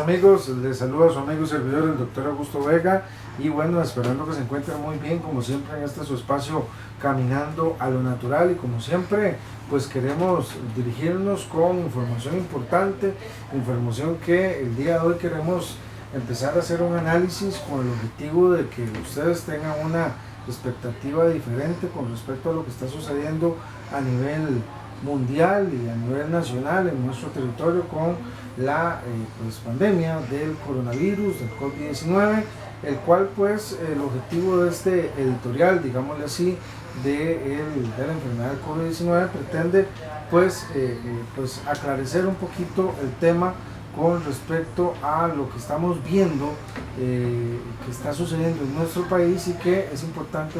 amigos, les saluda a su amigo y servidor el doctor Augusto Vega y bueno, esperando que se encuentren muy bien como siempre en este su espacio Caminando a lo Natural y como siempre pues queremos dirigirnos con información importante, información que el día de hoy queremos empezar a hacer un análisis con el objetivo de que ustedes tengan una expectativa diferente con respecto a lo que está sucediendo a nivel mundial y a nivel nacional en nuestro territorio con la pandemia del coronavirus, del COVID-19, el cual pues el objetivo de este editorial, digámosle así, de la enfermedad del COVID-19 pretende pues aclarecer un poquito el tema con respecto a lo que estamos viendo que está sucediendo en nuestro país y que es importante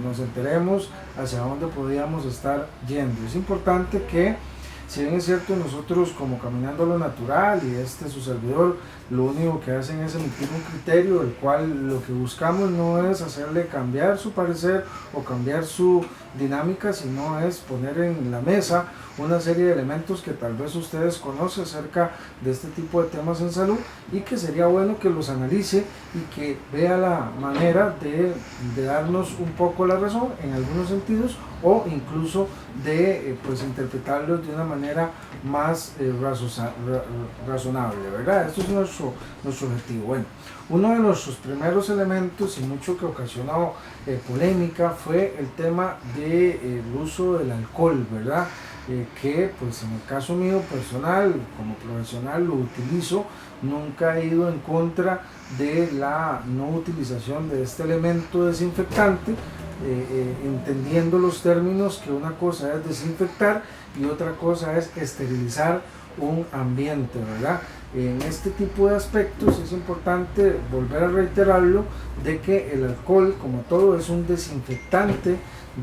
nos enteremos hacia dónde podríamos estar yendo. Es importante que, si bien es cierto, nosotros como Caminando a lo Natural y su servidor, lo único que hacen es emitir un criterio, el cual lo que buscamos no es hacerle cambiar su parecer o cambiar su dinámica, sino es poner en la mesa una serie de elementos que tal vez ustedes conocen acerca de este tipo de temas en salud y que sería bueno que los analice y que vea la manera de darnos un poco la razón en algunos sentidos o incluso de interpretarlos de una manera más razonable, ¿verdad? Esto es nuestro objetivo. Bueno, uno de nuestros primeros elementos y mucho que ocasionó polémica fue el tema del uso del alcohol, ¿verdad? Que pues en el caso mío personal, como profesional lo utilizo, nunca he ido en contra de la no utilización de este elemento desinfectante, entendiendo los términos que una cosa es desinfectar y otra cosa es esterilizar un ambiente, ¿verdad? En este tipo de aspectos es importante volver a reiterarlo de que el alcohol, como todo, es un desinfectante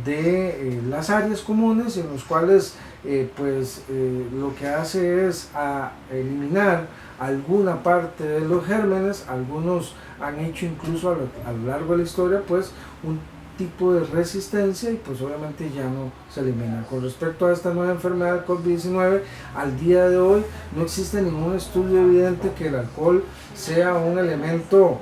de las áreas comunes en los cuales lo que hace es eliminar alguna parte de los gérmenes. Algunos han hecho incluso a lo largo de la historia pues un tipo de resistencia y pues obviamente ya no se elimina. Con respecto a esta nueva enfermedad COVID-19, al día de hoy no existe ningún estudio evidente que el alcohol sea un elemento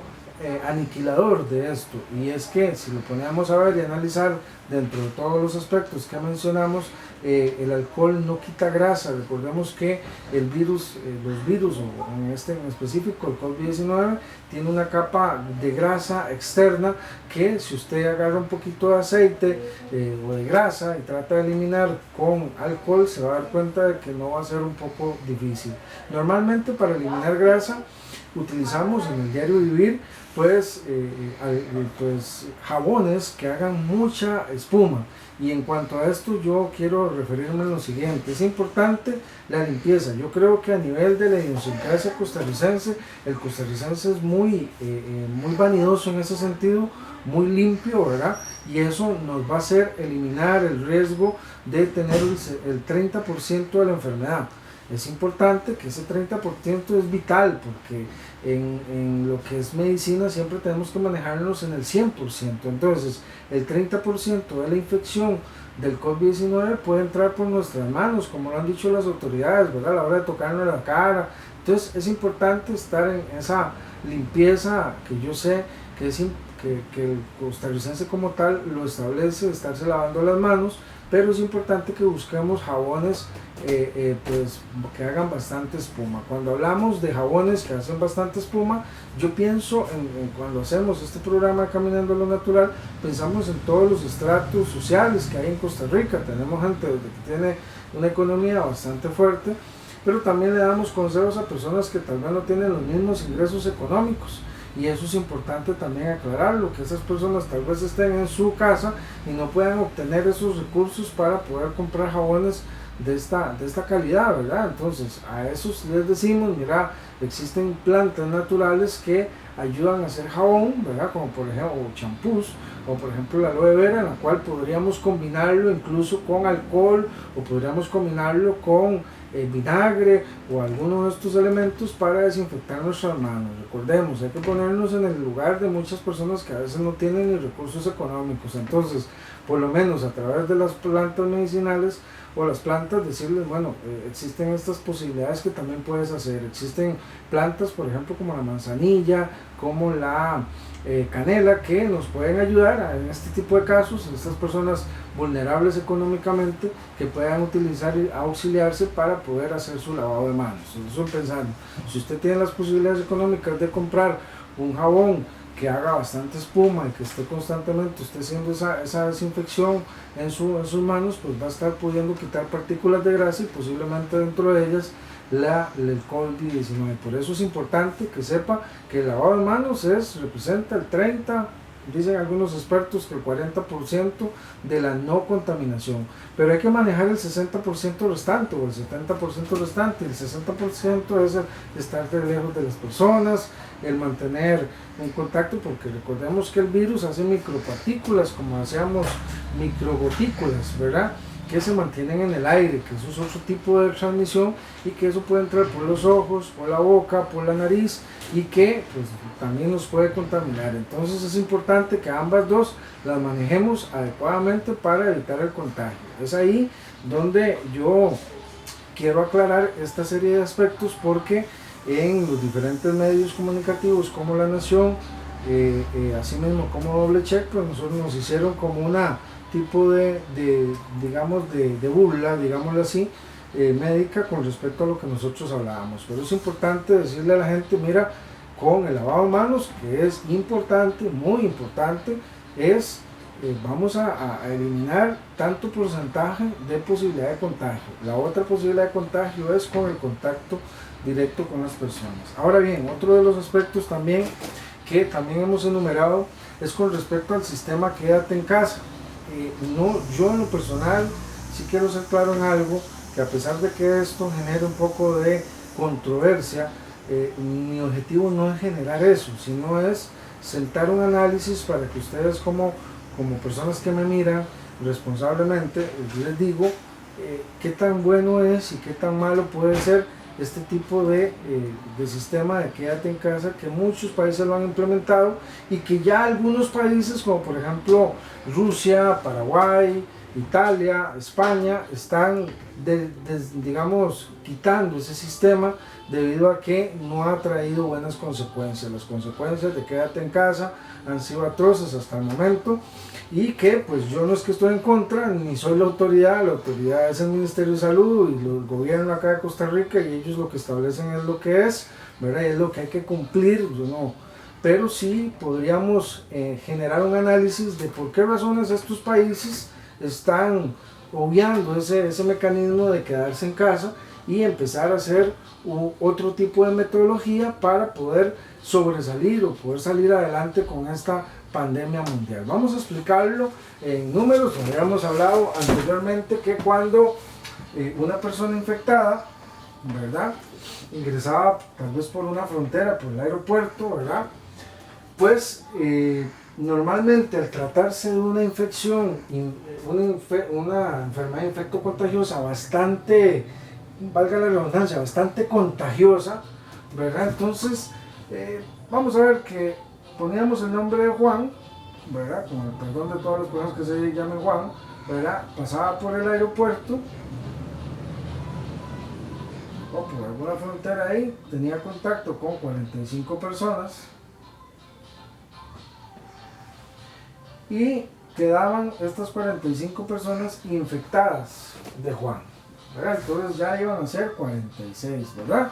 aniquilador de esto, y es que si lo ponemos a ver y analizar dentro de todos los aspectos que mencionamos, el alcohol no quita grasa. Recordemos que el virus, los virus, o en específico el COVID-19, tiene una capa de grasa externa que si usted agarra un poquito de aceite o de grasa y trata de eliminar con alcohol, se va a dar cuenta de que no va a ser un poco difícil. Normalmente para eliminar grasa utilizamos en el diario vivir pues jabones que hagan mucha espuma, y en cuanto a esto yo quiero referirme a lo siguiente: es importante la limpieza. Yo creo que a nivel de la idiosincrasia costarricense, el costarricense es muy vanidoso en ese sentido, muy limpio, ¿verdad? Y eso nos va a hacer eliminar el riesgo de tener el 30% de la enfermedad. Es importante que ese 30% es vital, porque en lo que es medicina siempre tenemos que manejarnos en el 100%. Entonces, el 30% de la infección del COVID-19 puede entrar por nuestras manos, como lo han dicho las autoridades, ¿verdad? A la hora de tocarnos la cara. Entonces, es importante estar en esa limpieza que yo sé que el costarricense como tal lo establece, estarse lavando las manos, pero es importante que busquemos jabones que hagan bastante espuma. Cuando hablamos de jabones que hacen bastante espuma, yo pienso cuando hacemos este programa Caminando a lo Natural, pensamos en todos los estratos sociales que hay en Costa Rica. Tenemos gente que tiene una economía bastante fuerte, pero también le damos consejos a personas que tal vez no tienen los mismos ingresos económicos. Y eso es importante también aclararlo, que esas personas tal vez estén en su casa y no puedan obtener esos recursos para poder comprar jabones de esta calidad, ¿verdad? Entonces a esos les decimos: mira, existen plantas naturales que ayudan a hacer jabón, ¿verdad? Como por ejemplo, o champús, como por ejemplo la aloe vera, en la cual podríamos combinarlo incluso con alcohol, o podríamos combinarlo con vinagre o alguno de estos elementos para desinfectar nuestras manos. Recordemos, hay que ponernos en el lugar de muchas personas que a veces no tienen ni recursos económicos. Entonces, por lo menos a través de las plantas medicinales o las plantas, decirles, bueno, existen estas posibilidades que también puedes hacer. Existen plantas, por ejemplo, como la manzanilla, como la canela, que nos pueden ayudar en este tipo de casos, en estas personas vulnerables económicamente, que puedan utilizar y auxiliarse para poder hacer su lavado de manos. Eso pensando, si usted tiene las posibilidades económicas de comprar un jabón que haga bastante espuma y que esté constantemente usted haciendo esa desinfección en sus manos, pues va a estar pudiendo quitar partículas de grasa y posiblemente dentro de ellas el COVID-19. Por eso es importante que sepa que el lavado de manos representa el 30%, dicen algunos expertos que el 40% de la no contaminación, pero hay que manejar el 60% restante o el 70% restante. El 60% es el estar de lejos de las personas, el mantener un contacto, porque recordemos que el virus hace micropartículas, como hacíamos microgotículas, ¿verdad?, que se mantienen en el aire, que eso es otro tipo de transmisión y que eso puede entrar por los ojos, por la boca, por la nariz y que pues también nos puede contaminar. Entonces es importante que ambas dos las manejemos adecuadamente para evitar el contagio. Es ahí donde yo quiero aclarar esta serie de aspectos, porque en los diferentes medios comunicativos como La Nación, así mismo como Doble Check, pues nosotros nos hicieron como una tipo digamos, de burla, digámoslo así, médica con respecto a lo que nosotros hablábamos. Pero es importante decirle a la gente, mira, con el lavado de manos, que es importante, muy importante, vamos a eliminar tanto porcentaje de posibilidad de contagio. La otra posibilidad de contagio es con el contacto directo con las personas. Ahora bien, otro de los aspectos también que también hemos enumerado es con respecto al sistema Quédate en Casa. No, yo en lo personal sí quiero ser claro en algo, que a pesar de que esto genere un poco de controversia, mi objetivo no es generar eso, sino es sentar un análisis para que ustedes como personas que me miran responsablemente, les digo qué tan bueno es y qué tan malo puede ser este tipo de sistema de quédate en casa, que muchos países lo han implementado y que ya algunos países como por ejemplo Rusia, Paraguay, Italia, España están digamos quitando ese sistema debido a que no ha traído buenas consecuencias. Las consecuencias de quédate en casa han sido atroces hasta el momento, y que pues yo no es que estoy en contra, ni soy la autoridad es el Ministerio de Salud y el gobierno acá de Costa Rica, y ellos lo que establecen es lo que es, ¿verdad? Y es lo que hay que cumplir, yo no. Pero sí podríamos generar un análisis de por qué razones estos países están obviando ese mecanismo de quedarse en casa y empezar a hacer otro tipo de metodología para poder sobresalir o poder salir adelante con esta pandemia mundial. Vamos a explicarlo en números. Habíamos hablado anteriormente que cuando una persona infectada, ¿verdad?, ingresaba tal vez por una frontera, por el aeropuerto, ¿verdad?, pues normalmente al tratarse de una infección, una enfermedad infectocontagiosa bastante, valga la redundancia, bastante contagiosa, ¿verdad? Entonces, vamos a ver que poníamos el nombre de Juan, ¿verdad?, con el perdón de todas las personas que se llamen Juan, ¿verdad?, pasaba por el aeropuerto o por alguna frontera ahí, tenía contacto con 45 personas y quedaban estas 45 personas infectadas de Juan, ¿verdad? Entonces ya iban a ser 46, ¿verdad?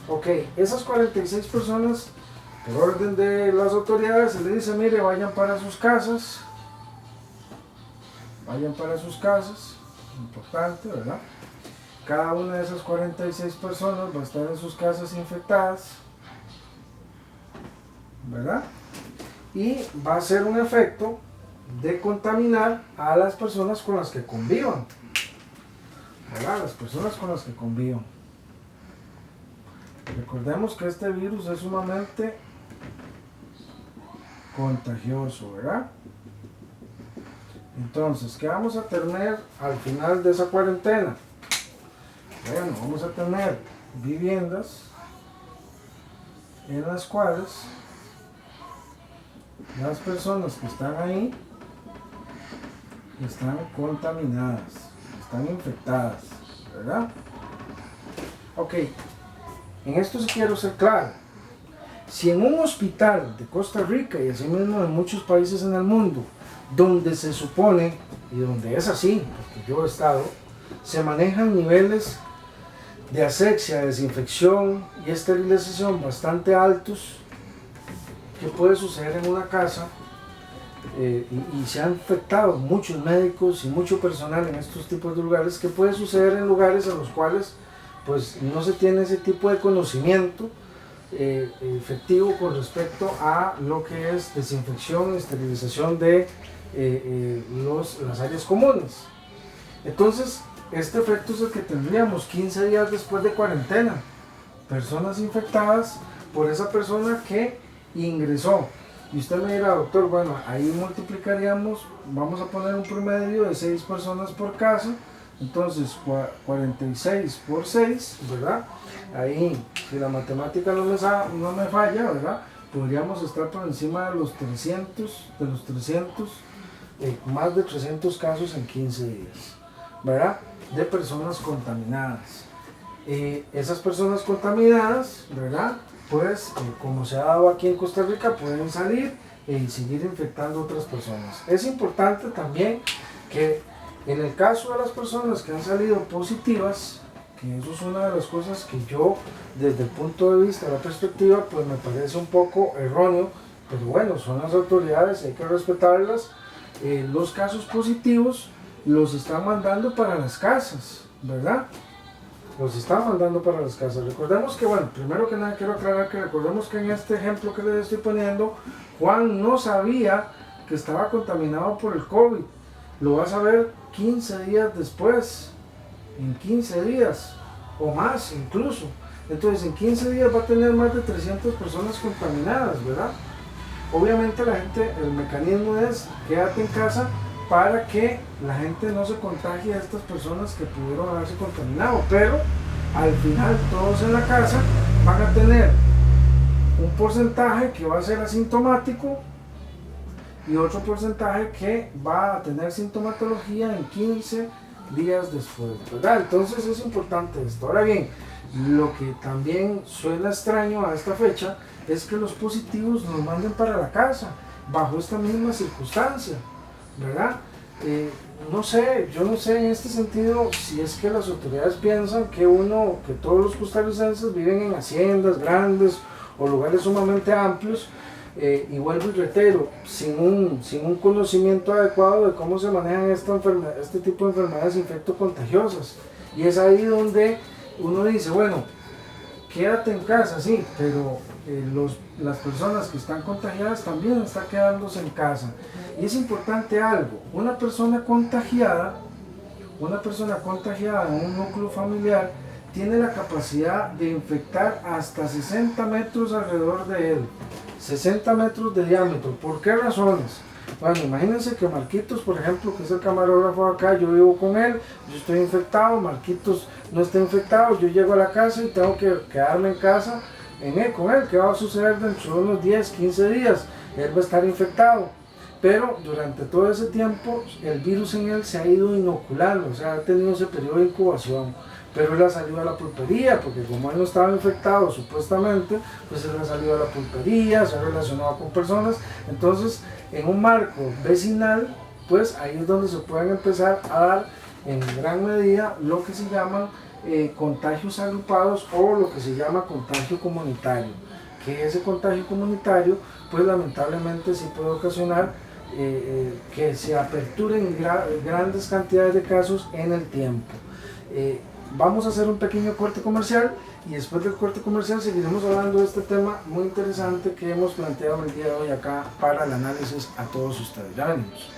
Ok, esas 46 personas, por orden de las autoridades, se les dice, mire, vayan para sus casas, importante, ¿verdad? Cada una de esas 46 personas va a estar en sus casas infectadas, ¿verdad? Y va a ser un efecto de contaminar a las personas con las que convivan, ¿verdad? Las personas con las que convivan. Recordemos que este virus es sumamente contagioso, ¿verdad? Entonces, ¿qué vamos a tener al final de esa cuarentena? Bueno, vamos a tener viviendas en las cuales las personas que están ahí están contaminadas, están infectadas, ¿verdad? Ok, en esto sí quiero ser claro. Si en un hospital de Costa Rica y asimismo en muchos países en el mundo, donde se supone, y donde es así, porque yo he estado, se manejan niveles de asepsia, desinfección y esterilización bastante altos, ¿qué puede suceder en una casa? Y se han infectado muchos médicos y mucho personal en estos tipos de lugares. ¿Qué puede suceder en lugares en los cuales pues no se tiene ese tipo de conocimiento efectivo con respecto a lo que es desinfección y esterilización de las áreas comunes? Entonces, este efecto es el que tendríamos 15 días después de cuarentena. Personas infectadas por esa persona que ingresó. Y usted me dirá, doctor, bueno, ahí multiplicaríamos, vamos a poner un promedio de 6 personas por casa. Entonces, 46 por 6, ¿verdad? Ahí, si la matemática no me falla, ¿verdad? Podríamos estar por encima de los 300, más de 300 casos en 15 días, ¿verdad? De personas contaminadas. Esas personas contaminadas, ¿verdad? Pues, como se ha dado aquí en Costa Rica, pueden salir y seguir infectando a otras personas. Es importante también que en el caso de las personas que han salido positivas, que eso es una de las cosas que yo, desde el punto de vista de la perspectiva, pues me parece un poco erróneo, pero bueno, son las autoridades, hay que respetarlas. Los casos positivos los están mandando para las casas, ¿verdad? Los están mandando para las casas. Recordemos que, bueno, primero que nada quiero aclarar que recordemos que en este ejemplo que les estoy poniendo, Juan no sabía que estaba contaminado por el COVID. Lo va a saber 15 días después, en 15 días o más incluso. Entonces en 15 días va a tener más de 300 personas contaminadas, ¿verdad? Obviamente la gente, el mecanismo es quédate en casa para que la gente no se contagie a estas personas que pudieron haberse contaminado, pero al final todos en la casa van a tener un porcentaje que va a ser asintomático y otro porcentaje que va a tener sintomatología en 15 días después, ¿verdad? Entonces es importante esto. Ahora bien, lo que también suena extraño a esta fecha es que los positivos nos manden para la casa bajo esta misma circunstancia, ¿verdad? No sé, yo no sé en este sentido si es que las autoridades piensan que todos los costarricenses viven en haciendas grandes o lugares sumamente amplios, y vuelvo y reitero, sin un conocimiento adecuado de cómo se manejan este tipo de enfermedades infectocontagiosas. Y es ahí donde uno dice, bueno, quédate en casa, sí, pero las personas que están contagiadas también están quedándose en casa. Y es importante algo, una persona contagiada en un núcleo familiar tiene la capacidad de infectar hasta 60 metros alrededor de él, 60 metros de diámetro. ¿Por qué razones? Bueno, imagínense que Marquitos, por ejemplo, que es el camarógrafo acá, yo vivo con él, yo estoy infectado, Marquitos no está infectado, yo llego a la casa y tengo que quedarme en casa con él. ¿Qué va a suceder dentro de unos 10, 15 días? Él va a estar infectado, pero durante todo ese tiempo el virus en él se ha ido inoculando, o sea, ha tenido ese periodo de incubación. Pero él ha salido a la pulpería, porque como él no estaba infectado supuestamente, pues él ha salido a la pulpería, se ha relacionado con personas. Entonces, en un marco vecinal, pues ahí es donde se pueden empezar a dar en gran medida lo que se llaman contagios agrupados o lo que se llama contagio comunitario. Que ese contagio comunitario, pues lamentablemente sí puede ocasionar que se aperturen grandes cantidades de casos en el tiempo. Vamos a hacer un pequeño corte comercial y después del corte comercial seguiremos hablando de este tema muy interesante que hemos planteado el día de hoy acá para el análisis a todos ustedes. Ya venimos.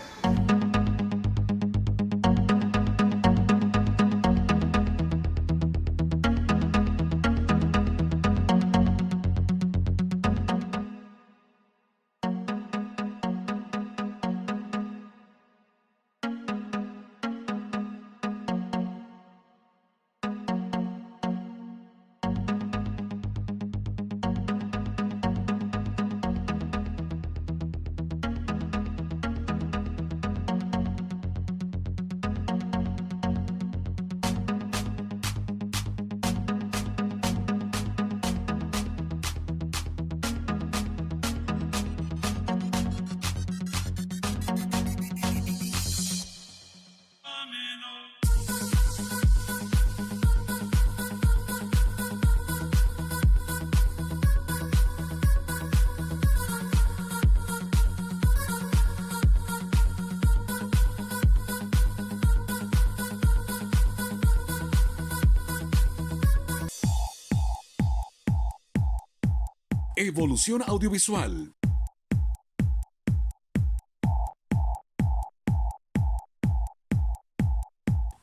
Evolución Audiovisual.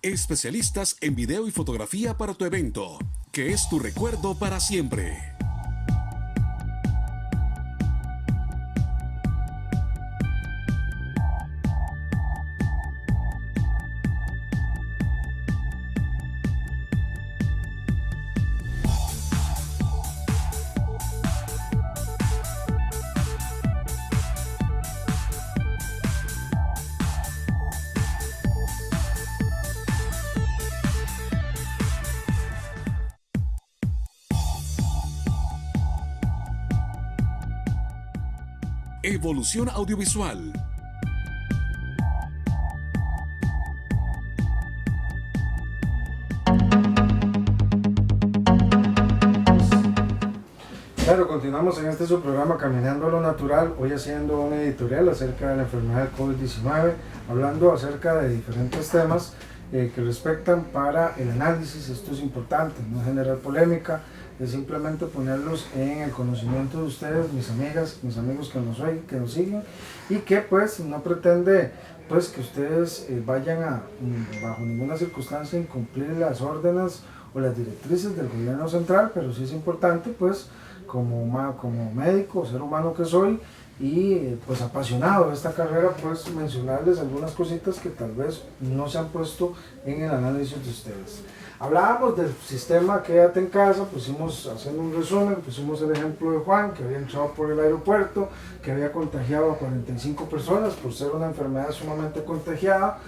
Especialistas en video y fotografía para tu evento, que es tu recuerdo para siempre. Evolución Audiovisual. Claro, continuamos en este su programa Caminando a lo Natural, hoy haciendo una editorial acerca de la enfermedad del COVID-19, hablando acerca de diferentes temas que respectan para el análisis. Esto es importante, no generar polémica, es simplemente ponerlos en el conocimiento de ustedes, mis amigas, mis amigos que nos siguen, y que pues no pretende pues que ustedes vayan a bajo ninguna circunstancia incumplir las órdenes o las directrices del gobierno central, pero sí es importante pues como médico, ser humano que soy, y pues apasionado de esta carrera, pues mencionarles algunas cositas que tal vez no se han puesto en el análisis de ustedes. Hablábamos del sistema Quédate en casa, pusimos, haciendo un resumen, pusimos el ejemplo de Juan, que había entrado por el aeropuerto, que había contagiado a 45 personas por ser una enfermedad sumamente contagiada,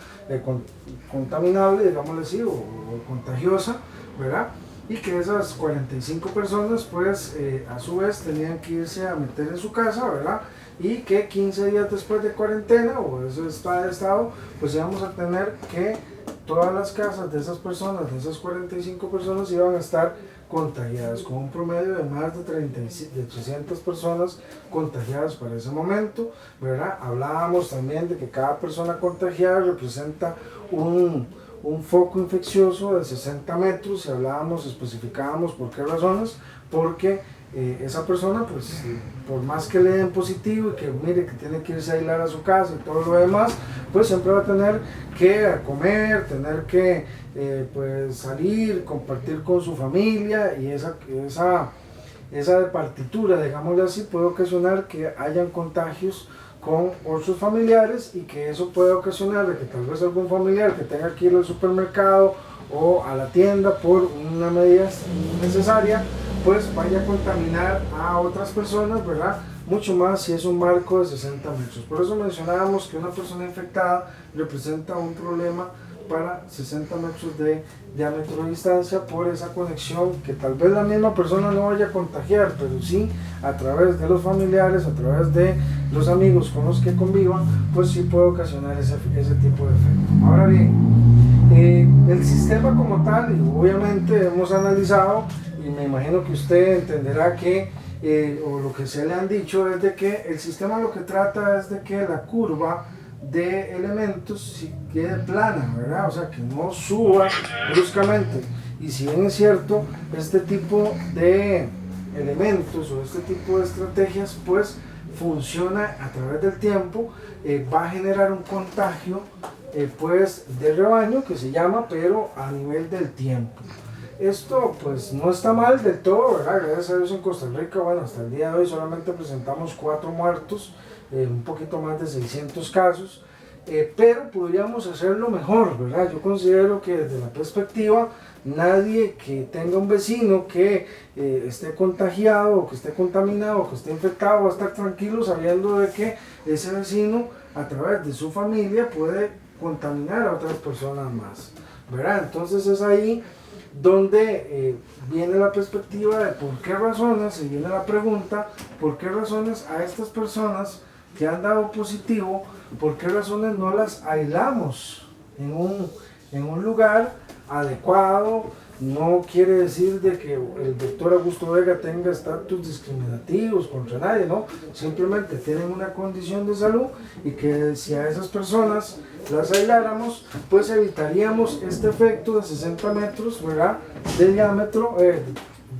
contaminable, digámosle así, o contagiosa, ¿verdad? Y que esas 45 personas pues a su vez tenían que irse a meter en su casa, ¿verdad? Y que 15 días después de cuarentena o ese estado, pues íbamos a tener que todas las casas de esas personas, de esas 45 personas, iban a estar contagiadas, con un promedio de más de 300 personas contagiadas para ese momento, ¿verdad? Hablábamos también de que cada persona contagiada representa un foco infeccioso de 60 metros, y especificábamos por qué razones, porque esa persona, pues, por más que le den positivo y que mire que tiene que irse a aislar a su casa y todo lo demás, pues siempre va a tener que comer, tener que pues salir, compartir con su familia, y esa partitura, digámosle así, puede ocasionar que hayan contagios con otros familiares, y que eso puede ocasionar de que tal vez algún familiar que tenga que ir al supermercado o a la tienda por una medida necesaria, pues vaya a contaminar a otras personas, ¿verdad? Mucho más si es un marco de 60 metros. Por eso mencionábamos que una persona infectada representa un problema para 60 metros de diámetro de distancia, por esa conexión que tal vez la misma persona no vaya a contagiar, pero sí a través de los familiares, a través de los amigos con los que convivan, pues sí puede ocasionar ese tipo de efecto. Ahora bien, el sistema como tal, y obviamente hemos analizado, y me imagino que usted entenderá que o lo que se le han dicho es de que el sistema lo que trata es de que la curva de elementos quede plana, ¿verdad? O sea, que no suba bruscamente. Y si bien es cierto, este tipo de elementos o este tipo de estrategias pues funciona a través del tiempo, va a generar un contagio pues de rebaño que se llama, pero a nivel del tiempo. Esto pues no está mal del todo, ¿verdad? Gracias a Dios en Costa Rica, bueno, hasta el día de hoy solamente presentamos 4 muertos, un poquito más de 600 casos, pero podríamos hacerlo mejor, ¿verdad? Yo considero que desde la perspectiva, nadie que tenga un vecino que esté contagiado o que esté contaminado o que esté infectado va a estar tranquilo sabiendo de que ese vecino a través de su familia puede contaminar a otras personas más, ¿verdad? Entonces es ahí donde viene la perspectiva de por qué razones, y viene la pregunta, por qué razones a estas personas que han dado positivo, por qué razones no las aislamos en un lugar adecuado. No quiere decir de que el doctor Augusto Vega tenga estatus discriminativos contra nadie, no, simplemente tienen una condición de salud, y que si a esas personas las aisláramos, pues evitaríamos este efecto de 60 metros, ¿verdad?, de diámetro,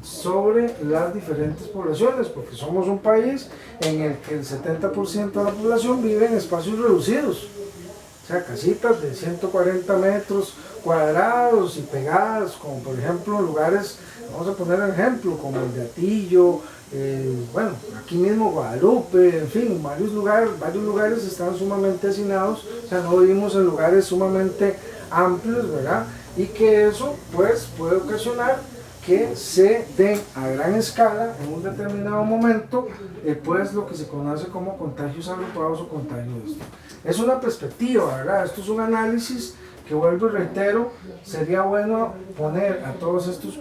sobre las diferentes poblaciones, porque somos un país en el que el 70% de la población vive en espacios reducidos, o sea, casitas de 140 metros cuadrados y pegadas, como por ejemplo lugares, vamos a poner un ejemplo, como el de Atillo, bueno, aquí mismo Guadalupe, en fin, varios lugares están sumamente hacinados, o sea, no vivimos en lugares sumamente amplios, ¿verdad? Y que eso pues puede ocasionar que se den a gran escala en un determinado momento pues lo que se conoce como contagios agrupados o contagios. Es una perspectiva, ¿verdad? Esto es un análisis que, vuelvo y reitero, sería bueno poner a todos estos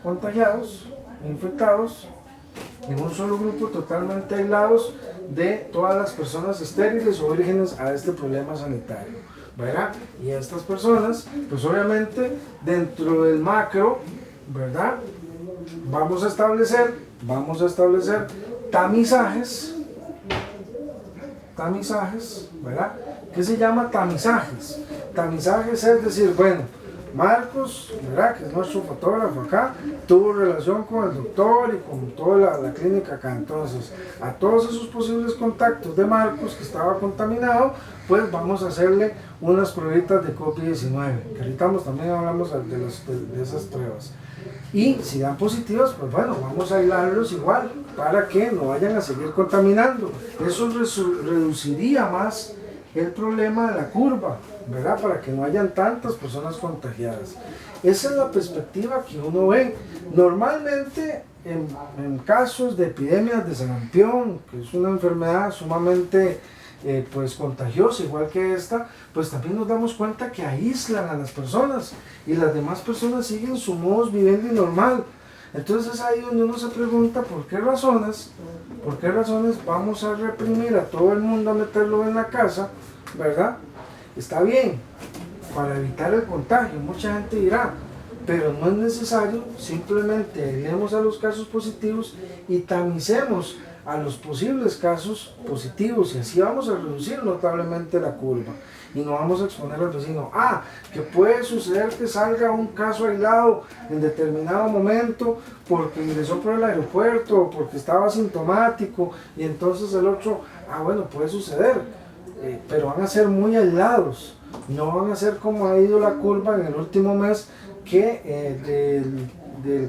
contagiados, infectados, en un solo grupo totalmente aislados de todas las personas estériles o vírgenes a este problema sanitario, ¿verdad? Y estas personas, pues obviamente dentro del macro, ¿verdad? Vamos a establecer tamizajes, ¿verdad? ¿Qué se llama tamizajes? Tamizajes es decir, bueno, Marcos, ¿verdad?, que es nuestro fotógrafo acá, tuvo relación con el doctor y con toda la clínica acá. Entonces, a todos esos posibles contactos de Marcos que estaba contaminado, pues vamos a hacerle unas pruebitas de COVID-19, que ahorita también hablamos de esas pruebas. Y si dan positivas, pues bueno, vamos a aislarlos igual, para que no vayan a seguir contaminando. Eso reduciría más el problema de la curva, ¿verdad? Para que no hayan tantas personas contagiadas. Esa es la perspectiva que uno ve. Normalmente en casos de epidemias de sarampión, que es una enfermedad sumamente pues contagiosa, igual que esta, pues también nos damos cuenta que aíslan a las personas y las demás personas siguen su modo vivendi normal. Entonces es ahí donde uno se pregunta por qué razones vamos a reprimir a todo el mundo a meterlo en la casa, ¿verdad? Está bien, para evitar el contagio, mucha gente dirá, pero no es necesario, simplemente aislemos a los casos positivos y tamicemos a los posibles casos positivos y así vamos a reducir notablemente la curva y no vamos a exponer al vecino. Que puede suceder que salga un caso aislado en determinado momento porque ingresó por el aeropuerto o porque estaba asintomático y entonces el otro, bueno, puede suceder, pero van a ser muy aislados, no van a ser como ha ido la curva en el último mes, que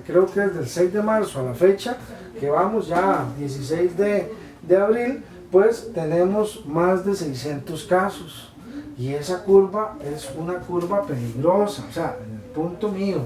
creo que desde el 6 de marzo a la fecha, que vamos ya 16 de abril, pues tenemos más de 600 casos. Y esa curva es una curva peligrosa, o sea, en el punto mío,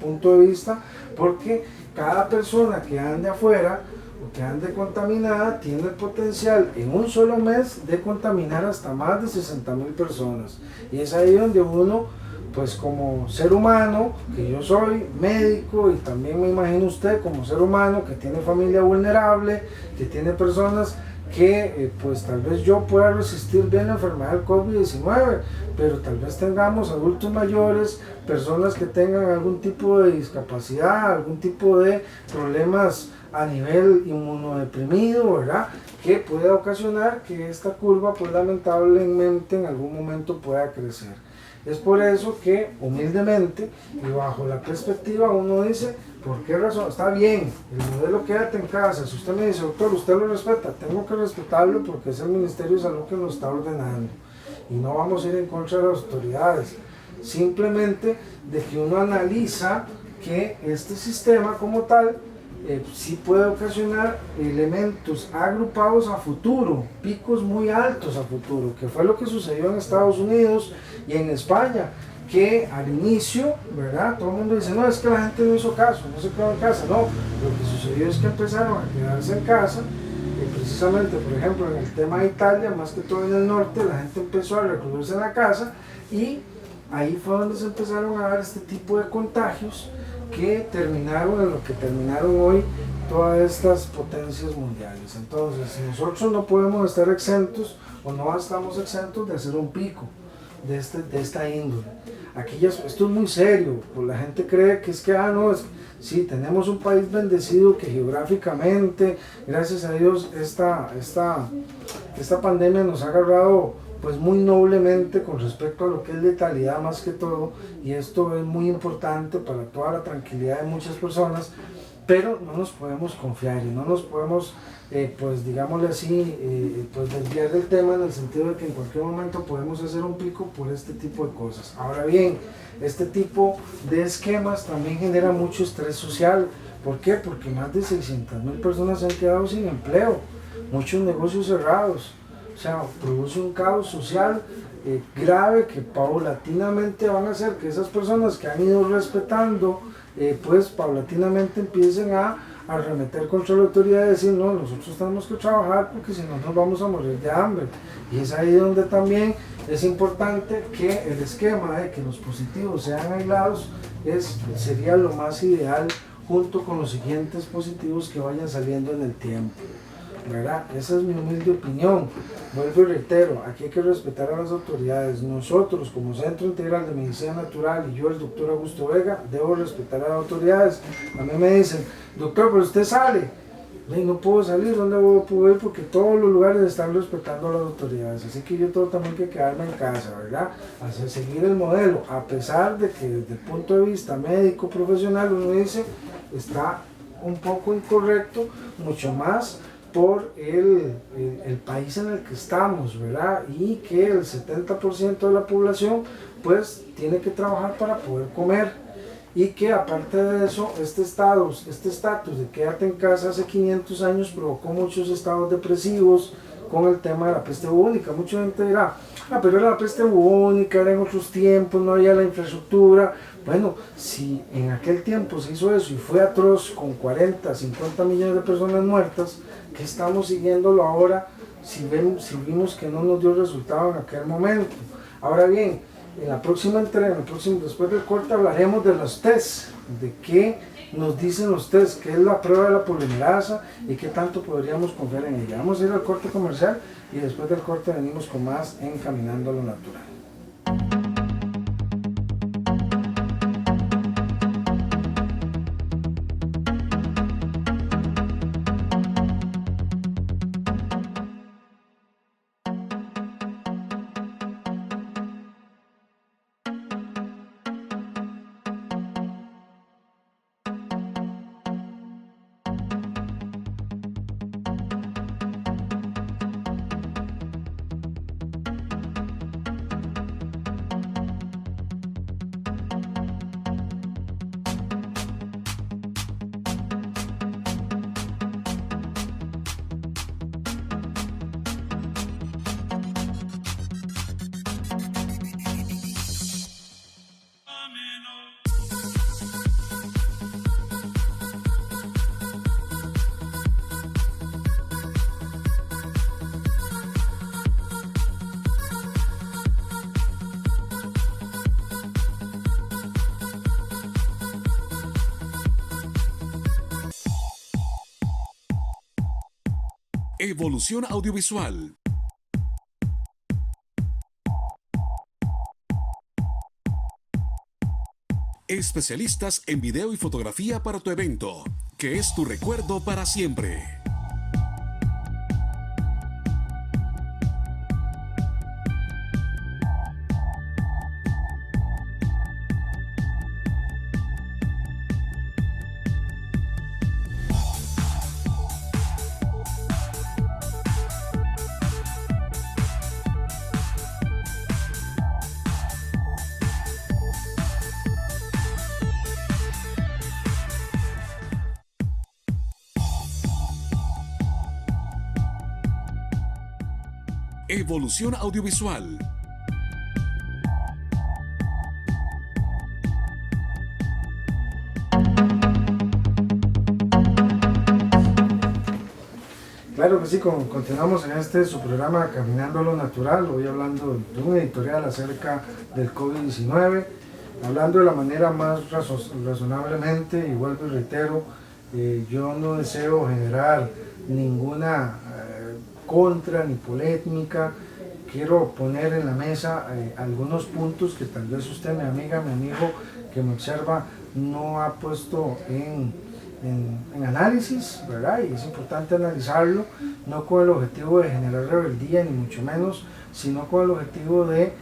punto de vista, porque cada persona que ande afuera o que ande contaminada tiene el potencial en un solo mes de contaminar hasta más de 60,000 personas. Y es ahí donde uno, pues como ser humano, que yo soy médico y también me imagino usted como ser humano que tiene familia vulnerable, que tiene personas que pues tal vez yo pueda resistir bien la enfermedad del COVID-19, pero tal vez tengamos adultos mayores, personas que tengan algún tipo de discapacidad, algún tipo de problemas a nivel inmunodeprimido, ¿verdad?, que pueda ocasionar que esta curva pues lamentablemente en algún momento pueda crecer. Es por eso que humildemente y bajo la perspectiva uno dice, ¿por qué razón? Está bien, el modelo quédate en casa. Si usted me dice, doctor, usted lo respeta, tengo que respetarlo porque es el Ministerio de Salud que lo está ordenando. Y no vamos a ir en contra de las autoridades. Simplemente de que uno analiza que este sistema como tal sí puede ocasionar elementos agrupados a futuro, picos muy altos a futuro, que fue lo que sucedió en Estados Unidos y en España, que al inicio, ¿verdad?, todo el mundo dice, no, es que la gente no hizo caso, no se quedó en casa. No, lo que sucedió es que empezaron a quedarse en casa, precisamente, por ejemplo, en el tema de Italia, más que todo en el norte, la gente empezó a recluirse en la casa y ahí fue donde se empezaron a dar este tipo de contagios que terminaron en lo que terminaron hoy todas estas potencias mundiales. Entonces, nosotros no podemos estar exentos o no estamos exentos de hacer un pico de esta índole. Esto es muy serio, pues la gente cree que es que, sí, tenemos un país bendecido que geográficamente, gracias a Dios, esta pandemia nos ha agarrado pues muy noblemente con respecto a lo que es letalidad más que todo, y esto es muy importante para toda la tranquilidad de muchas personas, pero no nos podemos confiar y no nos podemos, pues digámosle así, pues desviar del tema en el sentido de que en cualquier momento podemos hacer un pico por este tipo de cosas. Ahora bien, este tipo de esquemas también genera mucho estrés social. ¿Por qué? Porque más de 600.000 personas se han quedado sin empleo, muchos negocios cerrados, o sea, produce un caos social grave que paulatinamente van a hacer que esas personas que han ido respetando, pues paulatinamente empiecen a arremeter contra la autoridad y decir, no, nosotros tenemos que trabajar porque si no nos vamos a morir de hambre. Y es ahí donde también es importante que el esquema de que los positivos sean aislados sería lo más ideal, junto con los siguientes positivos que vayan saliendo en el tiempo, ¿verdad? Esa es mi humilde opinión. Vuelvo y reitero, aquí hay que respetar a las autoridades. Nosotros como Centro Integral de Medicina Natural y yo, el doctor Augusto Vega, debo respetar a las autoridades. A mí me dicen, doctor, pero usted sale. No puedo salir, ¿dónde puedo ir? Porque todos los lugares están respetando a las autoridades. Así que yo tengo también que quedarme en casa, ¿verdad? Hacer seguir el modelo, a pesar de que desde el punto de vista médico profesional uno dice, está un poco incorrecto, mucho más por el país en el que estamos, ¿verdad? Y que el 70% de la población pues tiene que trabajar para poder comer, y que aparte de eso, este estatus de quédate en casa hace 500 años provocó muchos estados depresivos con el tema de la peste bubónica. Mucha gente dirá, pero era la peste bubónica, era en otros tiempos, no había la infraestructura. Bueno, si en aquel tiempo se hizo eso y fue atroz con 40, 50 millones de personas muertas, ¿qué estamos siguiéndolo ahora si vimos que no nos dio resultado en aquel momento? Ahora bien, en la próxima entrega, después del corte, hablaremos de los tests, de qué nos dicen los tests, qué es la prueba de la polimerasa y qué tanto podríamos confiar en ella. Vamos a ir al corte comercial y después del corte venimos con más en Caminando a lo Natural. Evolución Audiovisual. Especialistas en video y fotografía para tu evento, que es tu recuerdo para siempre. Evolución Audiovisual. Claro que sí, continuamos en su programa Caminando a lo Natural, hoy hablando de un editorial acerca del COVID-19, hablando de la manera más razonablemente, y vuelvo y reitero, yo no deseo generar ninguna contra ni polémica. Quiero poner en la mesa algunos puntos que tal vez usted, mi amiga, mi amigo que me observa, no ha puesto en análisis, ¿verdad? Y es importante analizarlo, no con el objetivo de generar rebeldía, ni mucho menos, sino con el objetivo de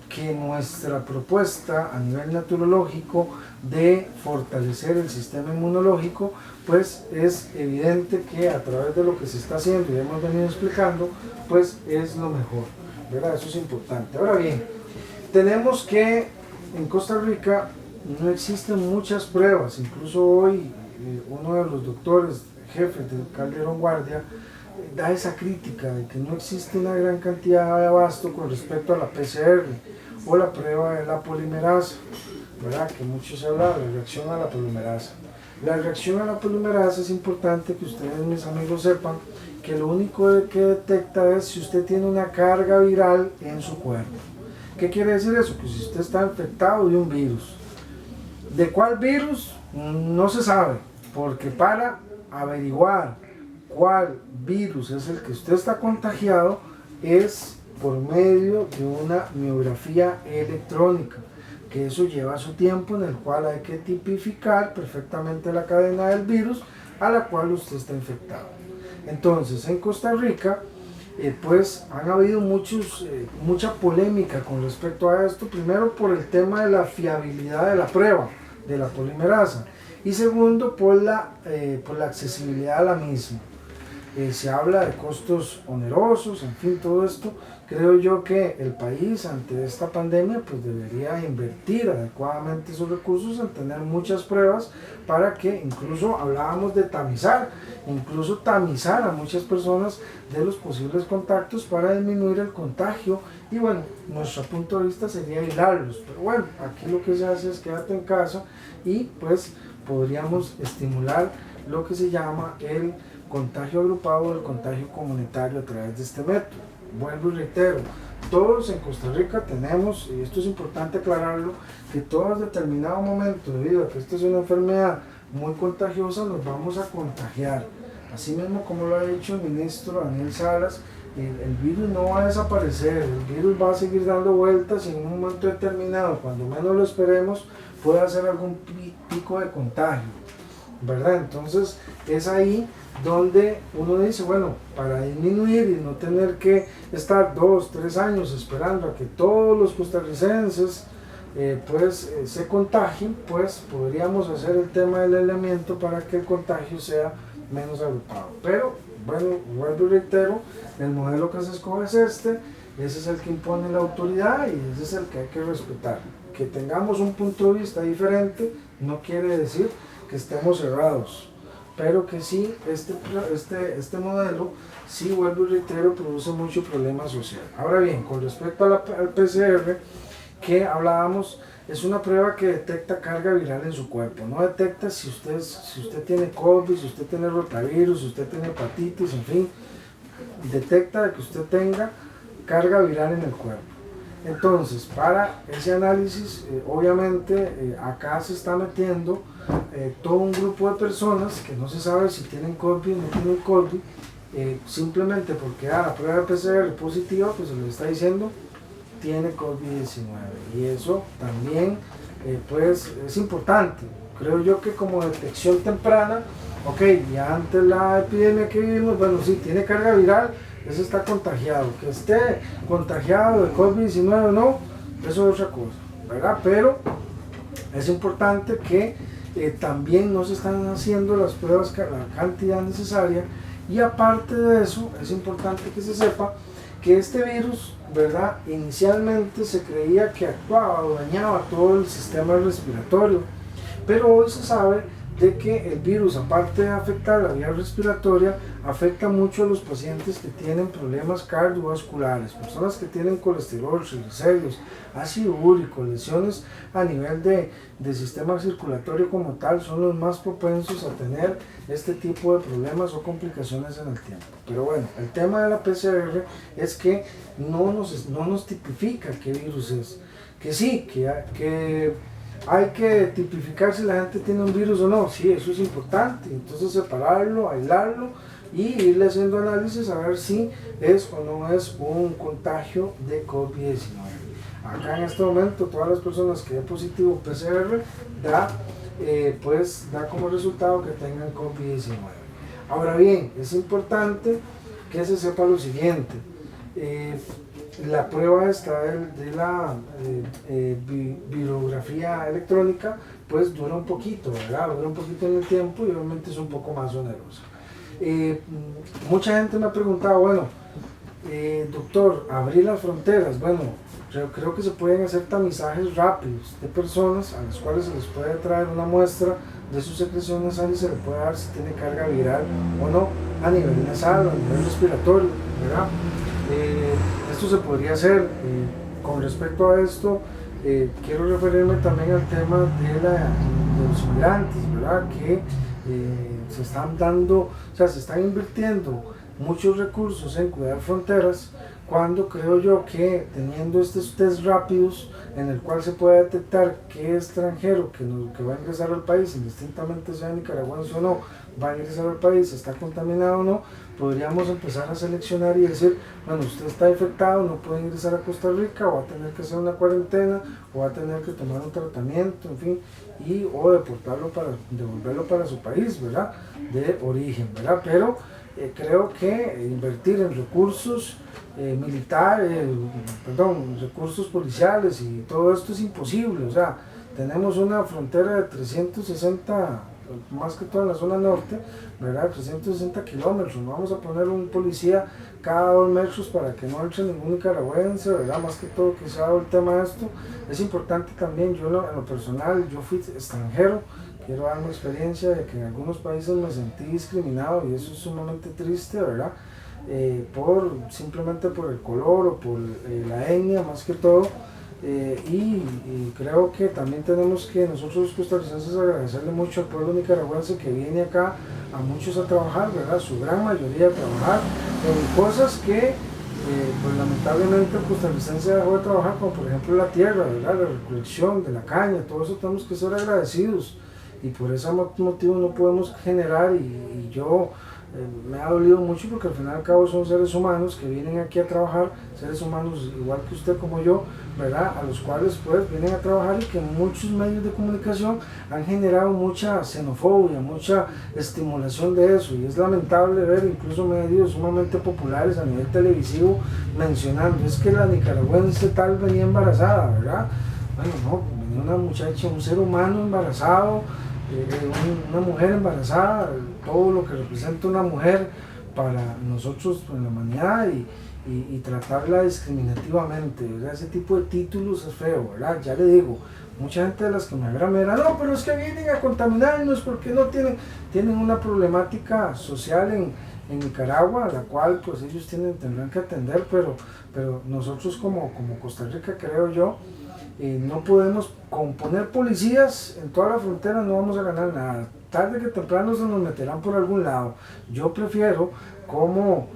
que nuestra propuesta a nivel naturológico de fortalecer el sistema inmunológico, pues es evidente que a través de lo que se está haciendo y hemos venido explicando, pues es lo mejor, ¿verdad? Eso es importante. Ahora bien, tenemos que en Costa Rica no existen muchas pruebas, incluso hoy uno de los doctores jefes del Calderón Guardia da esa crítica de que no existe una gran cantidad de abasto con respecto a la PCR o la prueba de la polimerasa, ¿verdad? Que mucho se habla de la reacción a la polimerasa. La reacción a la polimerasa es importante que ustedes, mis amigos, sepan que lo único que detecta es si usted tiene una carga viral en su cuerpo. ¿Qué quiere decir eso? Que si usted está infectado de un virus. ¿De cuál virus? No se sabe, porque para averiguar cuál virus es el que usted está contagiado es por medio de una miografía electrónica, que eso lleva su tiempo, en el cual hay que tipificar perfectamente la cadena del virus a la cual usted está infectado. Entonces, en Costa Rica, pues han habido mucha polémica con respecto a esto, primero por el tema de la fiabilidad de la prueba de la polimerasa y segundo por la accesibilidad a la misma. Se habla de costos onerosos, en fin, todo esto. Creo yo que el país ante esta pandemia pues debería invertir adecuadamente sus recursos en tener muchas pruebas para que incluso hablábamos de tamizar a muchas personas de los posibles contactos para disminuir el contagio y bueno, nuestro punto de vista sería aislarlos, pero bueno, aquí lo que se hace es quédate en casa y pues podríamos estimular lo que se llama el contagio agrupado, el contagio comunitario a través de este método. Vuelvo y reitero, todos en Costa Rica tenemos, y esto es importante aclararlo, que todos en determinado momento, debido a que esta es una enfermedad muy contagiosa, nos vamos a contagiar. Así mismo como lo ha dicho el ministro Daniel Salas, el virus no va a desaparecer, el virus va a seguir dando vueltas y en un momento determinado, cuando menos lo esperemos, puede hacer algún pico de contagio, ¿verdad? Entonces es ahí donde uno dice, bueno, para disminuir y no tener que estar 2, 3 años esperando a que todos los costarricenses se contagien, pues podríamos hacer el tema del aislamiento para que el contagio sea menos agrupado. Pero bueno, vuelvo y reitero, el modelo que se escoge es ese es el que impone la autoridad y ese es el que hay que respetar. Que tengamos un punto de vista diferente no quiere decir que estemos cerrados, pero que sí, este modelo, sí, vuelvo y reitero, produce mucho problema social. Ahora bien, con respecto al PCR que hablábamos, es una prueba que detecta carga viral en su cuerpo, no detecta si usted tiene COVID, si usted tiene rotavirus, si usted tiene hepatitis, en fin, detecta que usted tenga carga viral en el cuerpo. Entonces, para ese análisis, obviamente, acá se está metiendo todo un grupo de personas que no se sabe si tienen COVID o no tienen COVID, simplemente porque la prueba de PCR positiva, pues se les está diciendo tiene COVID-19. Y eso también, pues, es importante. Creo yo que como detección temprana, ok, ya antes la epidemia que vivimos, bueno, sí, tiene carga viral, ese está contagiado. Que esté contagiado de COVID-19 o no, eso es otra cosa, ¿verdad? Pero es importante que también no se están haciendo las pruebas la cantidad necesaria y aparte de eso es importante que se sepa que este virus, ¿verdad? Inicialmente se creía que actuaba o dañaba todo el sistema respiratorio, pero hoy se sabe de que el virus, aparte de afectar la vía respiratoria, afecta mucho a los pacientes que tienen problemas cardiovasculares, personas que tienen colesterol, triglicéridos, ácido úrico, lesiones a nivel de sistema circulatorio como tal, son los más propensos a tener este tipo de problemas o complicaciones en el tiempo. Pero bueno, el tema de la PCR es que no nos tipifica qué virus es, que sí, que hay que tipificar si la gente tiene un virus o no, sí, eso es importante, entonces separarlo, aislarlo y irle haciendo análisis a ver si es o no es un contagio de COVID-19. Acá en este momento todas las personas que den positivo PCR da como resultado que tengan COVID-19. Ahora bien, es importante que se sepa lo siguiente, la prueba esta de la virografía electrónica pues dura un poquito, ¿verdad? Dura un poquito en el tiempo y obviamente es un poco más onerosa. Mucha gente me ha preguntado, bueno, doctor, abrir las fronteras, bueno, yo creo que se pueden hacer tamizajes rápidos de personas a las cuales se les puede traer una muestra de sus secreciones nasales y se le puede dar si tiene carga viral o no, a nivel nasal o a nivel respiratorio, ¿verdad? Esto se podría hacer. Con respecto a esto, quiero referirme también al tema de los inmigrantes, ¿verdad? Que se están dando, o sea, se están invirtiendo muchos recursos en cuidar fronteras, cuando creo yo que teniendo estos test rápidos en el cual se puede detectar qué extranjero que va a ingresar al país, indistintamente sea nicaragüense o no, va a ingresar al país, está contaminado o no, podríamos empezar a seleccionar y decir, bueno, usted está infectado, no puede ingresar a Costa Rica, o va a tener que hacer una cuarentena, o va a tener que tomar un tratamiento, en fin, o devolverlo para su país, ¿verdad? De origen, ¿verdad? Pero creo que invertir en recursos recursos policiales y todo esto es imposible. O sea, tenemos una frontera de 360, más que todo en la zona norte, ¿verdad? 360 kilómetros, no vamos a poner un policía cada 2 metros para que no entre ningún nicaragüense, ¿verdad? Más que todo que se ha dado el tema de esto. Es importante también, yo en lo personal, yo fui extranjero, quiero dar mi experiencia de que en algunos países me sentí discriminado y eso es sumamente triste, ¿verdad? Simplemente por el color o por la etnia más que todo, y creo que también tenemos que nosotros los costarricenses agradecerle mucho al pueblo nicaragüense que viene acá a muchos a trabajar, ¿verdad? Su gran mayoría a trabajar en cosas que pues lamentablemente el costarricense dejó de trabajar, como por ejemplo la tierra, ¿verdad? La recolección de la caña, todo eso tenemos que ser agradecidos y por ese motivo no podemos generar y yo me ha dolido mucho porque al final y al cabo son seres humanos que vienen aquí a trabajar, seres humanos igual que usted como yo, ¿verdad? A los cuales pues vienen a trabajar y que muchos medios de comunicación han generado mucha xenofobia, mucha estimulación de eso y es lamentable ver incluso medios sumamente populares a nivel televisivo mencionando, es que la nicaragüense tal venía embarazada, ¿verdad? Bueno, no, venía una muchacha, un ser humano embarazado, una mujer embarazada, todo lo que representa una mujer para nosotros en la humanidad y tratarla discriminativamente, ¿verdad? Ese tipo de títulos es feo, ¿verdad? Ya le digo, mucha gente de las que me agarran me dirá, no, pero es que vienen a contaminarnos porque no tienen una problemática social en Nicaragua, la cual pues ellos tendrán que atender, pero nosotros como Costa Rica, creo yo, no podemos, con poner policías en toda la frontera no vamos a ganar nada, tarde que temprano se nos meterán por algún lado. Yo prefiero como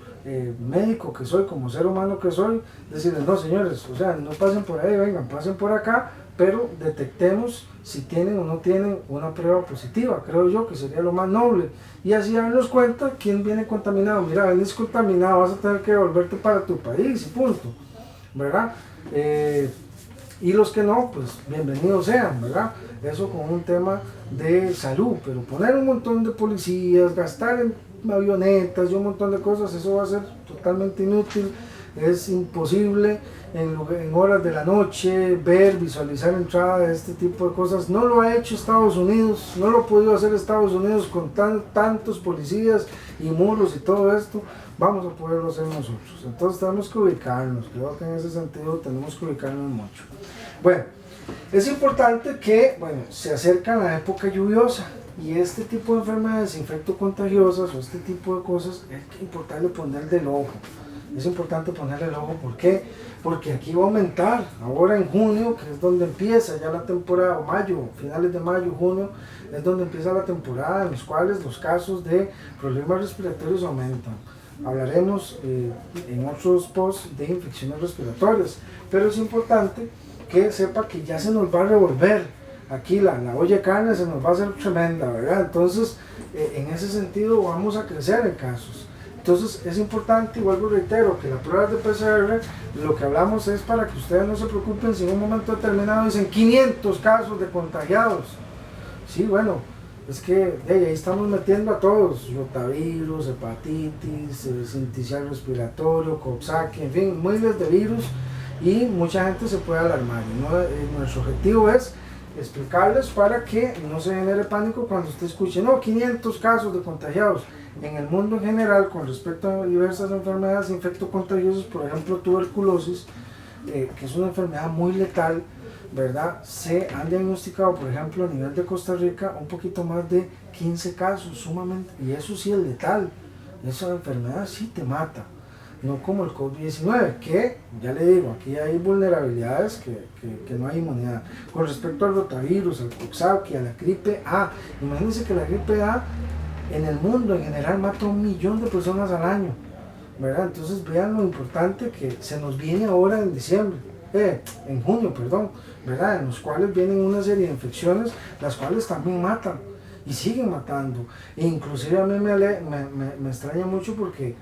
médico que soy, como ser humano que soy, decirles, no señores, o sea, no pasen por ahí, vengan, pasen por acá, pero detectemos si tienen o no tienen una prueba positiva, creo yo que sería lo más noble, y así darnos cuenta quién viene contaminado. Mira, venís contaminado, vas a tener que devolverte para tu país y punto, ¿verdad? Y los que no, pues bienvenidos sean, ¿verdad? Eso con un tema de salud, pero poner un montón de policías, gastar en avionetas y un montón de cosas, eso va a ser totalmente inútil, es imposible en horas de la noche visualizar entrada de este tipo de cosas. No lo ha hecho Estados Unidos, no lo ha podido hacer Estados Unidos con tantos policías y muros y todo esto. Vamos a poderlo hacer nosotros. Entonces tenemos que ubicarnos, creo que en ese sentido tenemos que ubicarnos mucho. Bueno, es importante que, se acerca la época lluviosa y este tipo de enfermedades infectocontagiosas o este tipo de cosas es importante ponerle el ojo. Es importante ponerle el ojo, ¿por qué? Porque aquí va a aumentar, ahora en junio, que es donde empieza ya la temporada, o mayo, finales de mayo, junio, es donde empieza la temporada en los cuales los casos de problemas respiratorios aumentan. Hablaremos en otros posts de infecciones respiratorias, pero es importante que sepa que ya se nos va a revolver aquí la olla de carne, se nos va a hacer tremenda, ¿verdad? Entonces, en ese sentido vamos a crecer en casos. Entonces es importante, y vuelvo y reitero, que las pruebas de PCR, lo que hablamos es para que ustedes no se preocupen si en un momento determinado dicen 500 casos de contagiados. Sí, bueno, es que ahí estamos metiendo a todos, rotavirus, hepatitis, sincicial respiratorio, Coxsackie, en fin, miles de virus y mucha gente se puede alarmar. Nuestro objetivo es explicarles para que no se genere pánico cuando usted escuche, no, 500 casos de contagiados. En el mundo en general, con respecto a diversas enfermedades infectocontagiosas, por ejemplo tuberculosis, que es una enfermedad muy letal, ¿verdad? Se han diagnosticado, por ejemplo, a nivel de Costa Rica, un poquito más de 15 casos, sumamente, y eso sí es letal. Esa enfermedad sí te mata, no como el COVID-19, que, ya le digo, aquí hay vulnerabilidades que no hay inmunidad. Con respecto al rotavirus, al Coxsackie, a la gripe A, imagínense que la gripe A en el mundo en general mata a 1 millón de personas al año, ¿verdad? Entonces vean lo importante que se nos viene ahora en diciembre, en junio, perdón, ¿verdad? En los cuales vienen una serie de infecciones, las cuales también matan y siguen matando. E inclusive a mí me extraña mucho porque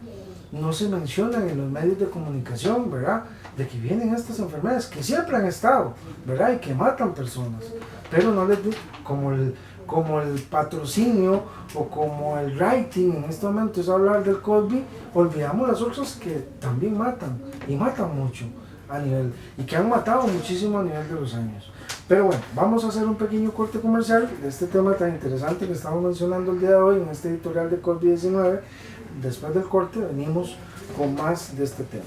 no se mencionan en los medios de comunicación, ¿verdad? De que vienen estas enfermedades que siempre han estado, ¿verdad? Y que matan personas, pero no les como el patrocinio o como el rating en este momento es hablar del COVID, olvidamos las otras que también matan y matan mucho a nivel, y que han matado muchísimo a nivel de los años. Pero bueno, vamos a hacer un pequeño corte comercial de este tema tan interesante que estamos mencionando el día de hoy en este editorial de COVID-19. Después del corte venimos con más de este tema.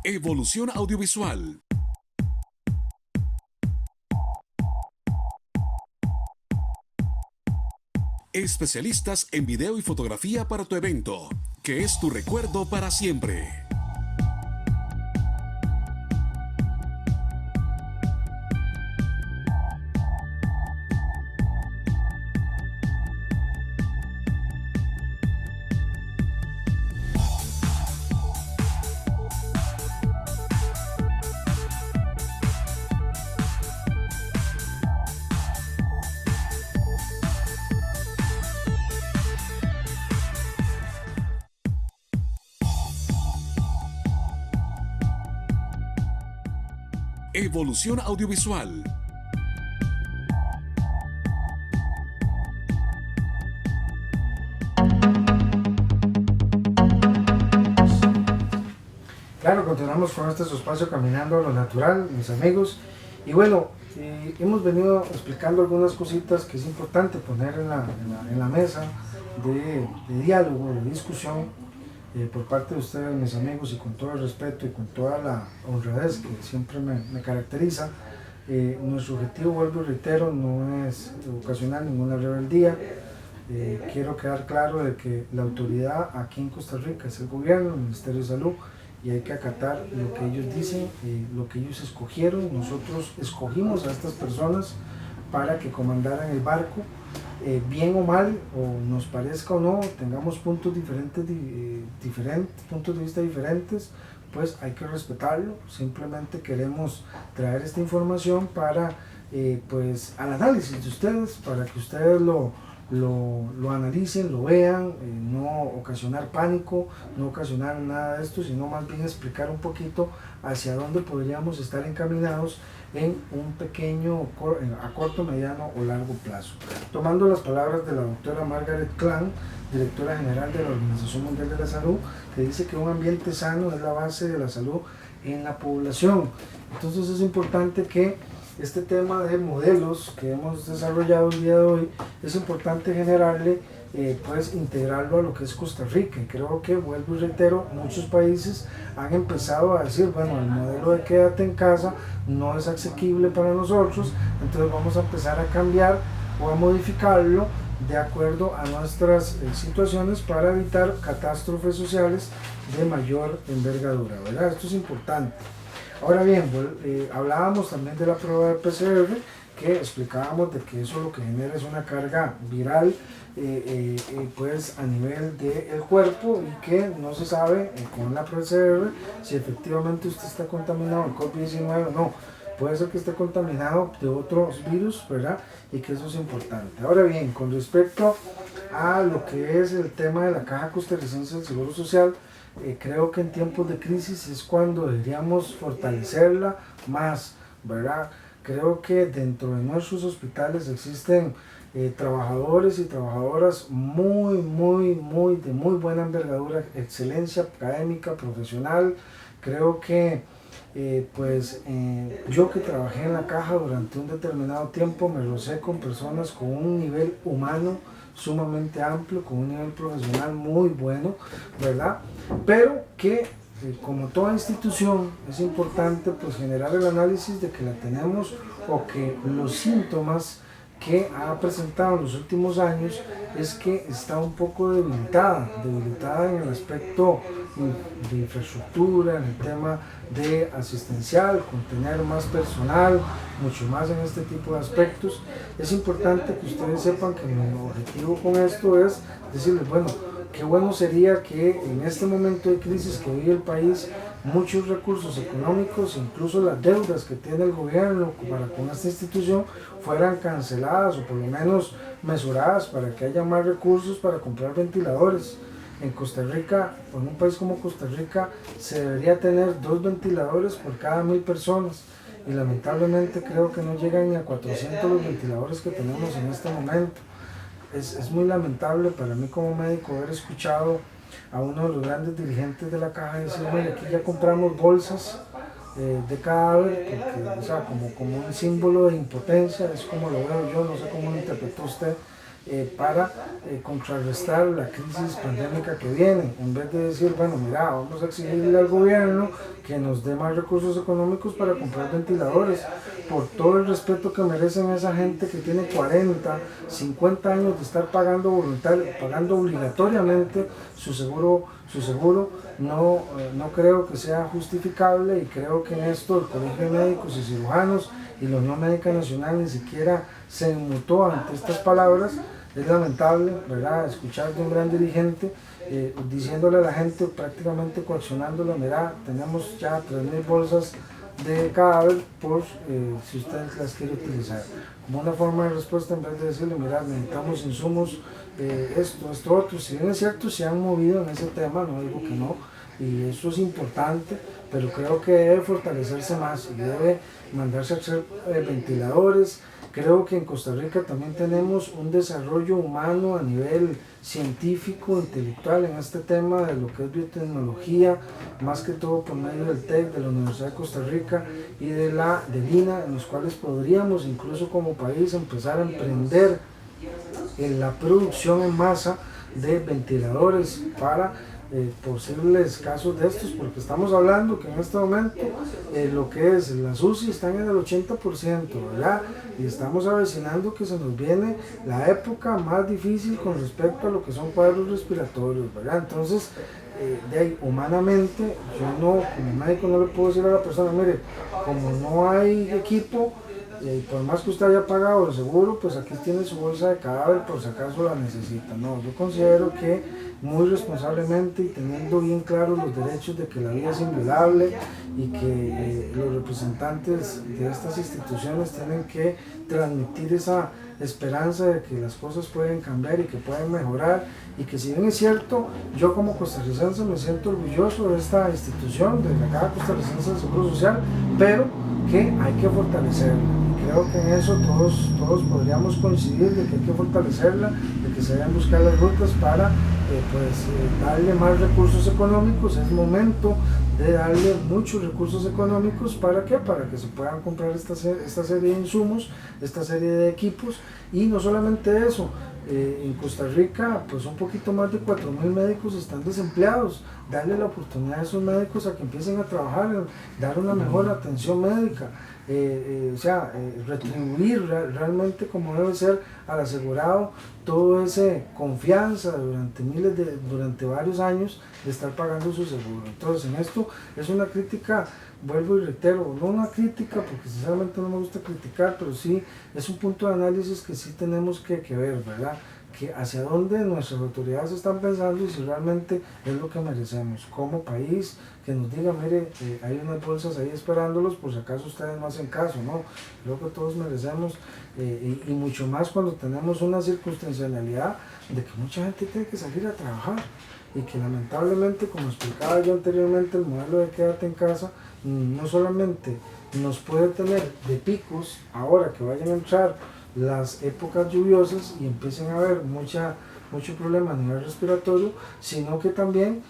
Evolución Audiovisual. Especialistas en video y fotografía para tu evento, que es tu recuerdo para siempre. Evolución Audiovisual. Claro, continuamos con este su espacio Caminando a lo Natural, mis amigos. Y bueno, hemos venido explicando algunas cositas que es importante poner en la mesa de diálogo, de discusión, por parte de ustedes, mis amigos, y con todo el respeto y con toda la honradez que siempre me caracteriza. Nuestro objetivo, vuelvo y reitero, no es ocasionar ninguna rebeldía. Quiero quedar claro de que la autoridad aquí en Costa Rica es el gobierno, el Ministerio de Salud, y hay que acatar lo que ellos dicen, lo que ellos escogieron. Nosotros escogimos a estas personas para que comandaran el barco, bien o mal, o nos parezca o no, tengamos puntos puntos de vista diferentes, pues hay que respetarlo. Simplemente queremos traer esta información para, pues, al análisis de ustedes, para que ustedes lo lo analicen, lo vean, no ocasionar pánico, no ocasionar nada de esto, sino más bien explicar un poquito hacia dónde podríamos estar encaminados en un pequeño, a corto, mediano o largo plazo. Tomando las palabras de la doctora Margaret Clan, directora general de la Organización Mundial de la Salud, que dice que un ambiente sano es la base de la salud en la población. Entonces es importante que este tema de modelos que hemos desarrollado el día de hoy, es importante generarle, pues integrarlo a lo que es Costa Rica. Y creo que, vuelvo y reitero, muchos países han empezado a decir, bueno, el modelo de quédate en casa no es asequible para nosotros, entonces vamos a empezar a cambiar o a modificarlo de acuerdo a nuestras situaciones para evitar catástrofes sociales de mayor envergadura, ¿verdad? Esto es importante. Ahora bien, hablábamos también de la prueba de PCR, que explicábamos de que eso lo que genera es una carga viral pues a nivel del cuerpo, y que no se sabe con la PCR si efectivamente usted está contaminado con COVID-19 o no. Puede ser que esté contaminado de otros virus, ¿verdad? Y que eso es importante. Ahora bien, con respecto a lo que es el tema de la Caja Costarricense del Seguro Social, creo que en tiempos de crisis es cuando deberíamos fortalecerla más, ¿verdad? Creo que dentro de nuestros hospitales existen trabajadores y trabajadoras de muy buena envergadura, excelencia académica, profesional. Creo que yo que trabajé en la caja durante un determinado tiempo, me rocé con personas con un nivel humano sumamente amplio, con un nivel profesional muy bueno, ¿verdad? Pero que como toda institución es importante pues generar el análisis de que la tenemos, o que los síntomas que ha presentado en los últimos años es que está un poco debilitada en el aspecto de infraestructura, en el tema de asistencial, con tener más personal, mucho más en este tipo de aspectos. Es importante que ustedes sepan que mi objetivo con esto es decirles, bueno, qué bueno sería que en este momento de crisis que vive el país, muchos recursos económicos, incluso las deudas que tiene el gobierno para con esta institución, fueran canceladas o por lo menos mesuradas para que haya más recursos para comprar ventiladores. En Costa Rica, o en un país como Costa Rica, se debería tener 2 ventiladores por cada 1000 personas, y lamentablemente creo que no llegan ni a 400 los ventiladores que tenemos en este momento. Es muy lamentable para mí como médico haber escuchado a uno de los grandes dirigentes de la caja decir, mire, aquí ya compramos bolsas de cadáver, porque, o sea, como un símbolo de impotencia, es como lo veo yo, no sé cómo lo interpretó usted, para contrarrestar la crisis pandémica que viene, en vez de decir, bueno, mira, vamos a exigirle al gobierno que nos dé más recursos económicos para comprar ventiladores, por todo el respeto que merecen esa gente que tiene 40, 50 años de estar pagando obligatoriamente su seguro, no creo que sea justificable, y creo que en esto el Colegio de Médicos y Cirujanos y la Unión Médica Nacional ni siquiera se inmutó ante estas palabras. Es lamentable, ¿verdad?, escuchar de un gran dirigente diciéndole a la gente, prácticamente coaccionándola, mira, tenemos ya 3000 bolsas de cadáver por si ustedes las quieren utilizar. Como una forma de respuesta, en vez de decirle, mira, necesitamos insumos, esto, otro. Si bien es cierto, se han movido en ese tema, no digo que no, y eso es importante, pero creo que debe fortalecerse más y debe mandarse a hacer ventiladores. Creo que en Costa Rica también tenemos un desarrollo humano a nivel científico, intelectual en este tema de lo que es biotecnología, más que todo por medio del TEC, de la Universidad de Costa Rica y del INA, en los cuales podríamos incluso como país empezar a emprender en la producción en masa de ventiladores para posibles casos de estos, porque estamos hablando que en este momento lo que es las UCI están en el 80%, ¿verdad? Y estamos avecinando que se nos viene la época más difícil con respecto a lo que son cuadros respiratorios, ¿verdad? Entonces, de ahí, humanamente, yo no, como médico no le puedo decir a la persona, mire, como no hay equipo, por más que usted haya pagado el seguro, pues aquí tiene su bolsa de cadáver por si acaso la necesita. No, yo considero que muy responsablemente y teniendo bien claros los derechos de que la vida es inviolable y que los representantes de estas instituciones tienen que transmitir esa esperanza de que las cosas pueden cambiar y que pueden mejorar, y que si bien es cierto, yo como costarricense me siento orgulloso de esta institución, de la Caja Costarricense del Seguro Social, pero que hay que fortalecerla. Y creo que en eso todos podríamos coincidir de que hay que fortalecerla, de que se deben buscar las rutas para darle más recursos económicos. Es momento de darle muchos recursos económicos. ¿Para qué? Para que se puedan comprar esta serie de insumos, esta serie de equipos. Y no solamente eso, en Costa Rica pues un poquito más de 4.000 médicos están desempleados. Darle la oportunidad a esos médicos a que empiecen a trabajar, dar una mejor atención médica, retribuir realmente como debe ser al asegurado todo ese confianza durante varios años de estar pagando su seguro. Entonces en esto es una crítica, vuelvo y reitero, no una crítica porque sinceramente no me gusta criticar, pero sí es un punto de análisis que sí tenemos que ver, ¿verdad? Que hacia dónde nuestras autoridades están pensando y si realmente es lo que merecemos como país, que nos diga, mire, hay unas bolsas ahí esperándolos por si acaso ustedes no hacen caso, ¿no? Creo que todos merecemos, y mucho más cuando tenemos una circunstancialidad de que mucha gente tiene que salir a trabajar y que lamentablemente, como explicaba yo anteriormente, el modelo de quédate en casa no solamente nos puede tener de picos ahora que vayan a entrar las épocas lluviosas y empiecen a haber mucho problema a nivel respiratorio, sino que también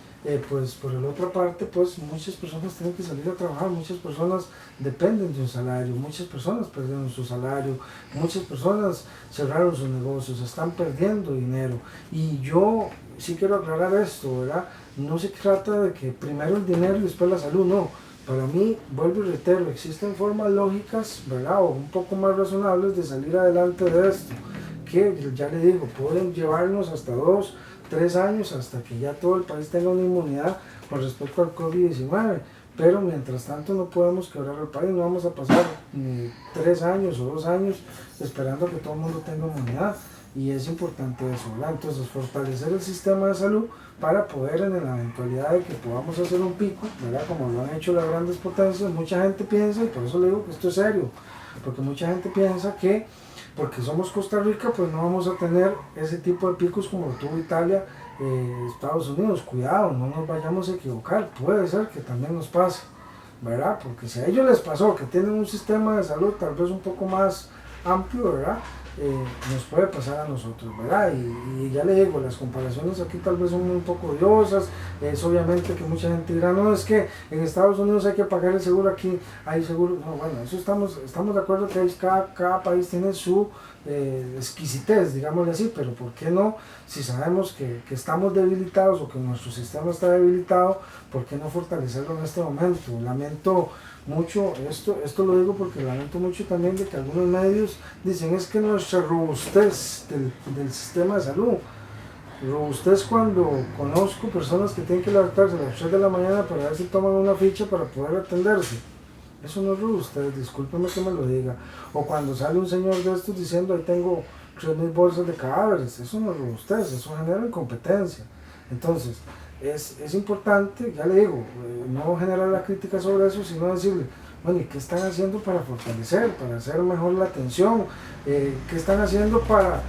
pues por la otra parte pues muchas personas tienen que salir a trabajar, muchas personas dependen de un salario, muchas personas perdieron su salario, muchas personas cerraron sus negocios, están perdiendo dinero. Y yo sí quiero aclarar esto, ¿verdad? No se trata de que primero el dinero y después la salud, no. Para mí, vuelvo y reitero, existen formas lógicas, ¿verdad? O un poco más razonables de salir adelante de esto, que ya le digo, pueden llevarnos hasta 2, 3 años hasta que ya todo el país tenga una inmunidad con respecto al COVID-19, pero mientras tanto no podemos quebrar el país, no vamos a pasar ni 3 años o 2 años esperando que todo el mundo tenga inmunidad. Y es importante eso, ¿verdad? Entonces fortalecer el sistema de salud para poder, en la eventualidad de que podamos hacer un pico, ¿verdad? Como lo han hecho las grandes potencias, mucha gente piensa, y por eso le digo que esto es serio, porque mucha gente piensa que porque somos Costa Rica pues no vamos a tener ese tipo de picos como lo tuvo Italia, Estados Unidos. Cuidado, no nos vayamos a equivocar, puede ser que también nos pase, ¿verdad? Porque si a ellos les pasó que tienen un sistema de salud tal vez un poco más amplio, ¿verdad? Nos puede pasar a nosotros, ¿verdad? Y ya le digo, las comparaciones aquí tal vez son un poco odiosas. Es obviamente que mucha gente dirá, no, es que en Estados Unidos hay que pagar el seguro, aquí hay seguro. No, bueno, eso estamos de acuerdo que cada país tiene su exquisitez, digámosle así, pero ¿por qué no? Si sabemos que estamos debilitados o que nuestro sistema está debilitado, ¿por qué no fortalecerlo en este momento? Lamento mucho, esto lo digo porque lamento mucho también de que algunos medios dicen es que nuestra robustez del sistema de salud, robustez cuando conozco personas que tienen que levantarse a las 3 de la mañana para ver si toman una ficha para poder atenderse. Eso no es robustez, discúlpeme que me lo diga. O cuando sale un señor de estos diciendo ahí tengo 3.000 bolsas de cadáveres, eso no es robustez, eso genera incompetencia. Entonces, es importante, ya le digo, no generar la crítica sobre eso, sino decirle, bueno, ¿y qué están haciendo para fortalecer, para hacer mejor la atención? ¿Qué están haciendo para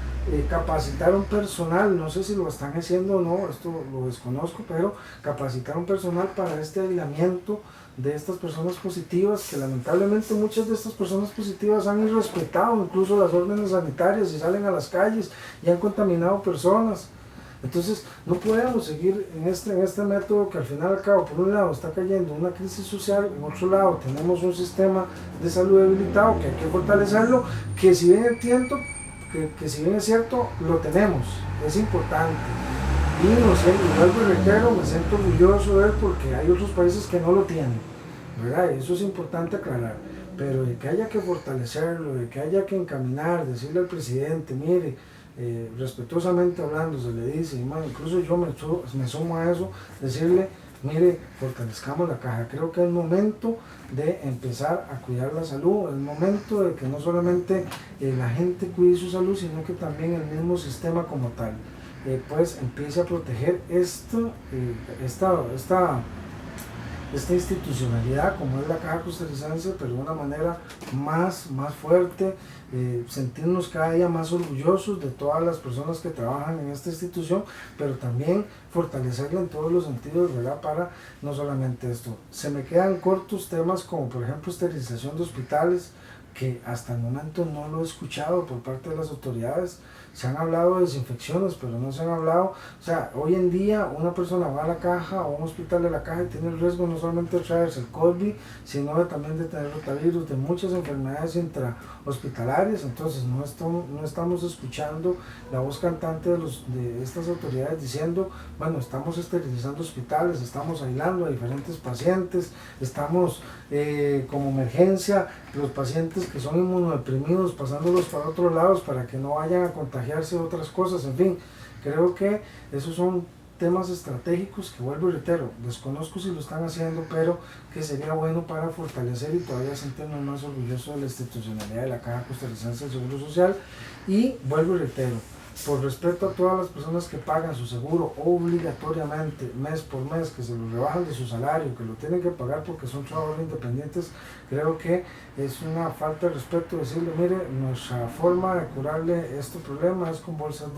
capacitar un personal? No sé si lo están haciendo o no, esto lo desconozco, pero capacitar un personal para este aislamiento de estas personas positivas, que lamentablemente muchas de estas personas positivas han irrespetado incluso las órdenes sanitarias y salen a las calles y han contaminado personas. Entonces no podemos seguir en este método que al final y al cabo, por un lado está cayendo una crisis social, en otro lado tenemos un sistema de salud debilitado que hay que fortalecerlo, que si bien entiendo, que si bien es cierto, lo tenemos, es importante. Y vuelvo y reitero, me siento orgulloso de él porque hay otros países que no lo tienen, ¿verdad? Y eso es importante aclarar. Pero de que haya que fortalecerlo, de que haya que encaminar, decirle al presidente, mire, respetuosamente hablando, se le dice, y incluso yo me sumo a eso, decirle, mire, fortalezcamos la caja. Creo que es momento de empezar a cuidar la salud, es momento de que no solamente la gente cuide su salud, sino que también el mismo sistema como tal, pues empiece a proteger esta institucionalidad como es la Caja Costarricense, pero de una manera más fuerte, sentirnos cada día más orgullosos de todas las personas que trabajan en esta institución, pero también fortalecerla en todos los sentidos, ¿verdad? Para no solamente esto. Se me quedan cortos temas como por ejemplo esterilización de hospitales, que hasta el momento no lo he escuchado por parte de las autoridades. Se han hablado de desinfecciones, pero no se han hablado, o sea, hoy en día una persona va a la caja o a un hospital de la caja y tiene el riesgo no solamente de traerse el COVID, sino también de tener rotavirus, de muchas enfermedades intrahospitalarias. Entonces no estamos escuchando la voz cantante de estas autoridades diciendo, bueno, estamos esterilizando hospitales, estamos aislando a diferentes pacientes, estamos como emergencia los pacientes que son inmunodeprimidos, pasándolos para otros lados para que no vayan a contagiarse de otras cosas. En fin, creo que esos son temas estratégicos que, vuelvo y reitero, desconozco si lo están haciendo, pero que sería bueno para fortalecer y todavía sentirnos más orgullosos de la institucionalidad de la Caja Costarricense del Seguro Social. Y vuelvo y reitero, por respeto a todas las personas que pagan su seguro obligatoriamente mes por mes, que se lo rebajan de su salario, que lo tienen que pagar porque son trabajadores independientes, creo que es una falta de respeto decirle, mire, nuestra forma de curarle este problema es con bolsas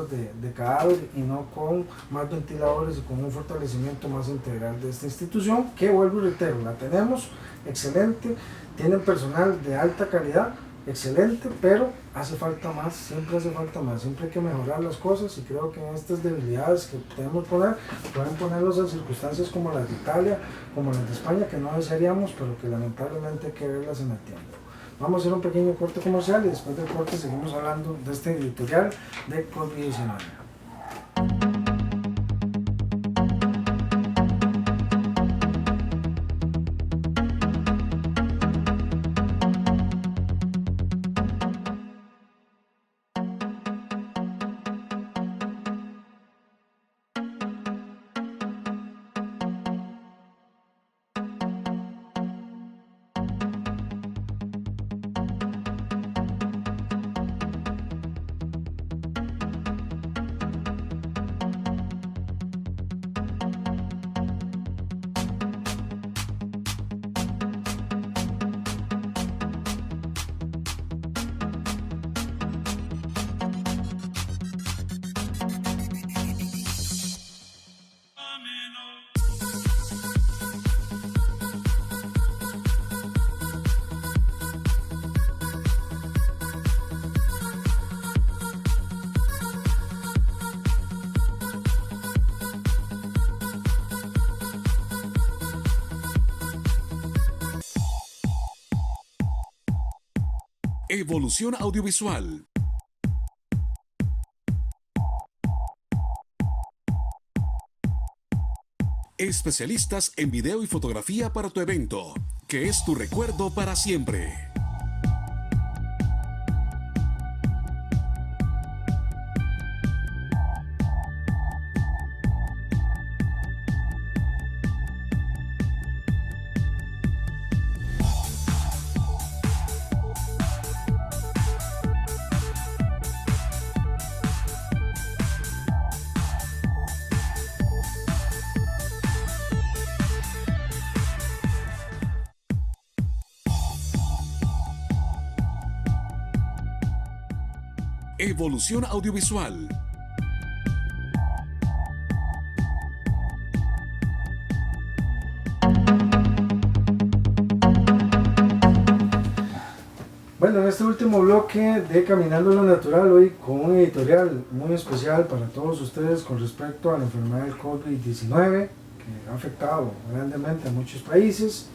de cadáver y no con más ventiladores y con un fortalecimiento más integral de esta institución, que, vuelvo y reitero, la tenemos excelente, tienen personal de alta calidad, excelente, pero hace falta más, siempre hace falta más, siempre hay que mejorar las cosas, y creo que en estas debilidades que podemos poner, pueden ponerlos en circunstancias como las de Italia, como las de España, que no desearíamos, pero que lamentablemente hay que verlas en el tiempo. Vamos a hacer un pequeño corte comercial y después del corte seguimos hablando de este editorial de COVID-19. Evolución Audiovisual. Especialistas en video y fotografía para tu evento, que es tu recuerdo para siempre. Evolución Audiovisual. Bueno, en este último bloque de Caminando lo Natural, hoy con un editorial muy especial para todos ustedes con respecto a la enfermedad del COVID-19, que ha afectado grandemente a muchos países,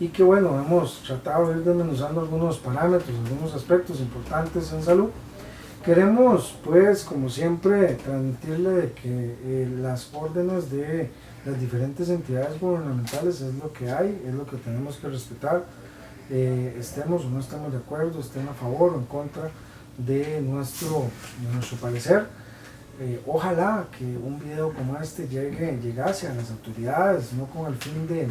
y que, bueno, hemos tratado de ir desmenuzando algunos parámetros, algunos aspectos importantes en salud. Queremos, pues, como siempre, transmitirle de que las órdenes de las diferentes entidades gubernamentales es lo que hay, es lo que tenemos que respetar, estemos o no estemos de acuerdo, estén a favor o en contra de nuestro parecer. ojalá que un video como este llegase a las autoridades, no con el fin de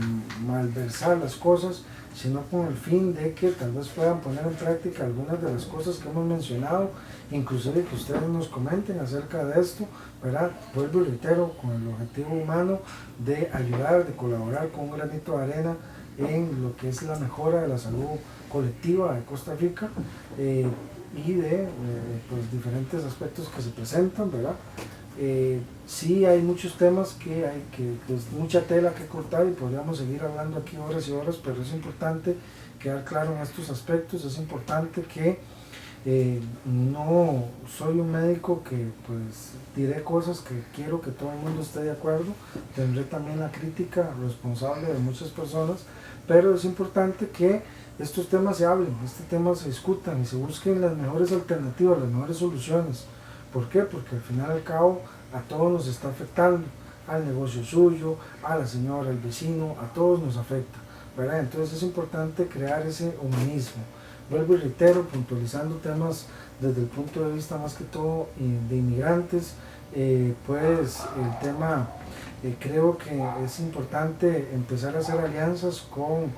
malversar las cosas, sino con el fin de que tal vez puedan poner en práctica algunas de las cosas que hemos mencionado, inclusive que ustedes nos comenten acerca de esto, ¿verdad? Vuelvo y reitero, con el objetivo humano de ayudar, de colaborar con un granito de arena en lo que es la mejora de la salud colectiva de Costa Rica, y de pues, diferentes aspectos que se presentan, ¿verdad? Sí hay muchos temas que hay pues, mucha tela que cortar y podríamos seguir hablando aquí horas y horas, pero es importante quedar claro en estos aspectos. Es importante que no soy un médico que pues diré cosas que quiero que todo el mundo esté de acuerdo, tendré también la crítica responsable de muchas personas, pero es importante que estos temas se hablen, estos temas se discutan y se busquen las mejores alternativas, las mejores soluciones. ¿Por qué? Porque al final y al cabo a todos nos está afectando, al negocio suyo, a la señora, al vecino, a todos nos afecta, ¿verdad? Entonces es importante crear ese humanismo. Vuelvo y reitero, puntualizando temas desde el punto de vista más que todo de inmigrantes, pues el tema, creo que es importante empezar a hacer alianzas con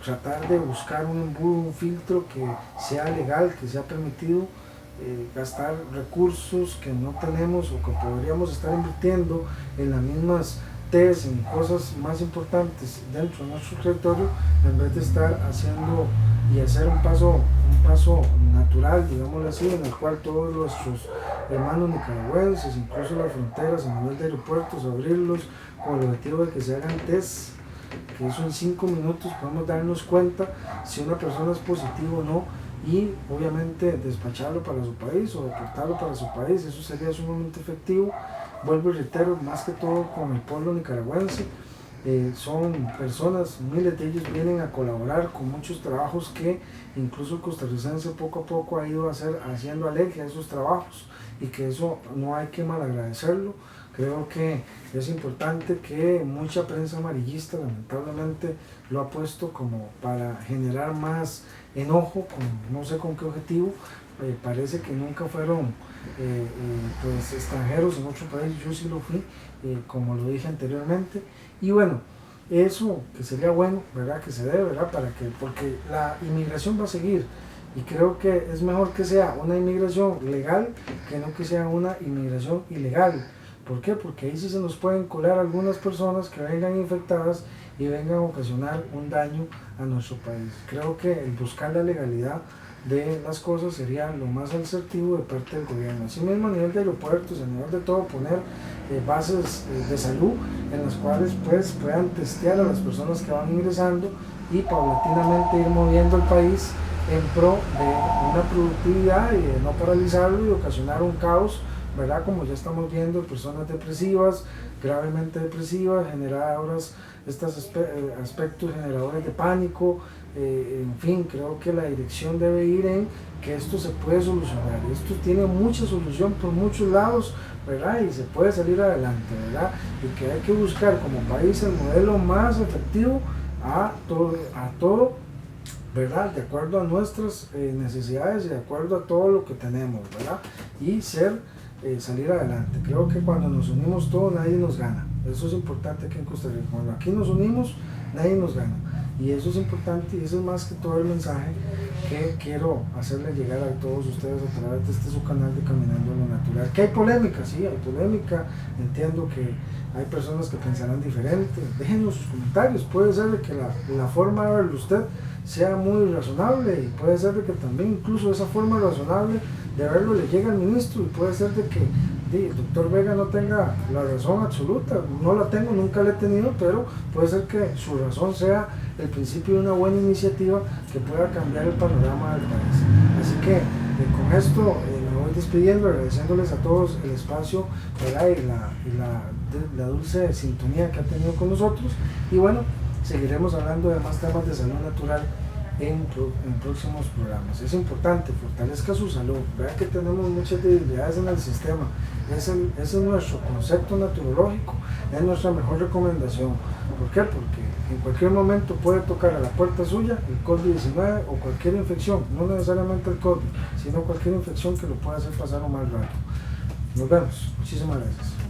tratar de buscar un embudo, un filtro que sea legal, que sea permitido, gastar recursos que no tenemos o que podríamos estar invirtiendo en las mismas TES, en cosas más importantes dentro de nuestro territorio, en vez de estar haciendo y hacer un paso natural, digámoslo así, en el cual todos nuestros hermanos nicaragüenses, incluso las fronteras a nivel de aeropuertos, abrirlos con el objetivo de que se hagan TES, que eso en 5 minutos podemos darnos cuenta si una persona es positiva o no, y obviamente despacharlo para su país o deportarlo para su país. Eso sería sumamente efectivo. Vuelvo y reitero, más que todo con el pueblo nicaragüense, son personas, miles de ellos vienen a colaborar con muchos trabajos que incluso el costarricense poco a poco ha ido haciendo alergia a esos trabajos, y que eso no hay que malagradecerlo. Creo que es importante que mucha prensa amarillista lamentablemente lo ha puesto como para generar más enojo, no sé con qué objetivo. Parece que nunca fueron pues extranjeros en otro país, yo sí lo fui, como lo dije anteriormente, y bueno, eso que sería bueno, ¿verdad? Que se debe, ¿verdad? Porque la inmigración va a seguir, y creo que es mejor que sea una inmigración legal que no que sea una inmigración ilegal. ¿Por qué? Porque ahí sí se nos pueden colar algunas personas que vengan infectadas y vengan a ocasionar un daño a nuestro país. Creo que el buscar la legalidad de las cosas sería lo más asertivo de parte del gobierno. Así mismo a nivel de aeropuertos, a nivel de todo, poner bases de salud en las cuales pues puedan testear a las personas que van ingresando y paulatinamente ir moviendo el país en pro de una productividad y de no paralizarlo y ocasionar un caos, ¿verdad? Como ya estamos viendo, personas depresivas, gravemente depresivas, generadoras, estos aspectos generadores de pánico, en fin, creo que la dirección debe ir en que esto se puede solucionar. Esto tiene mucha solución por muchos lados, ¿verdad? Y se puede salir adelante, ¿verdad? Y que hay que buscar como país el modelo más efectivo a todo, ¿verdad? De acuerdo a nuestras necesidades y de acuerdo a todo lo que tenemos, ¿verdad? Y salir adelante. Creo que cuando nos unimos todos nadie nos gana. Eso es importante aquí en Costa Rica. Cuando aquí nos unimos nadie nos gana. Y eso es importante, y eso es más que todo el mensaje que quiero hacerle llegar a todos ustedes a través de su canal de Caminando lo Natural. Que hay polémica, sí, hay polémica. Entiendo que hay personas que pensarán diferente. Déjenos sus comentarios. Puede ser que la forma de verlo usted sea muy razonable, y puede ser de que también incluso esa forma razonable de verlo le llegue al ministro, y puede ser de que el doctor Vega no tenga la razón absoluta. No la tengo, nunca la he tenido, pero puede ser que su razón sea el principio de una buena iniciativa que pueda cambiar el panorama del país. Así que con esto me voy despidiendo, agradeciéndoles a todos el espacio, ¿verdad? y la dulce sintonía que ha tenido con nosotros, y bueno, seguiremos hablando de más temas de salud natural en próximos programas. Es importante, fortalezca su salud. Vea que tenemos muchas debilidades en el sistema. Ese es nuestro concepto naturológico, es nuestra mejor recomendación. ¿Por qué? Porque en cualquier momento puede tocar a la puerta suya el COVID-19 o cualquier infección, no necesariamente el COVID, sino cualquier infección que lo pueda hacer pasar un mal rato. Nos vemos. Muchísimas gracias.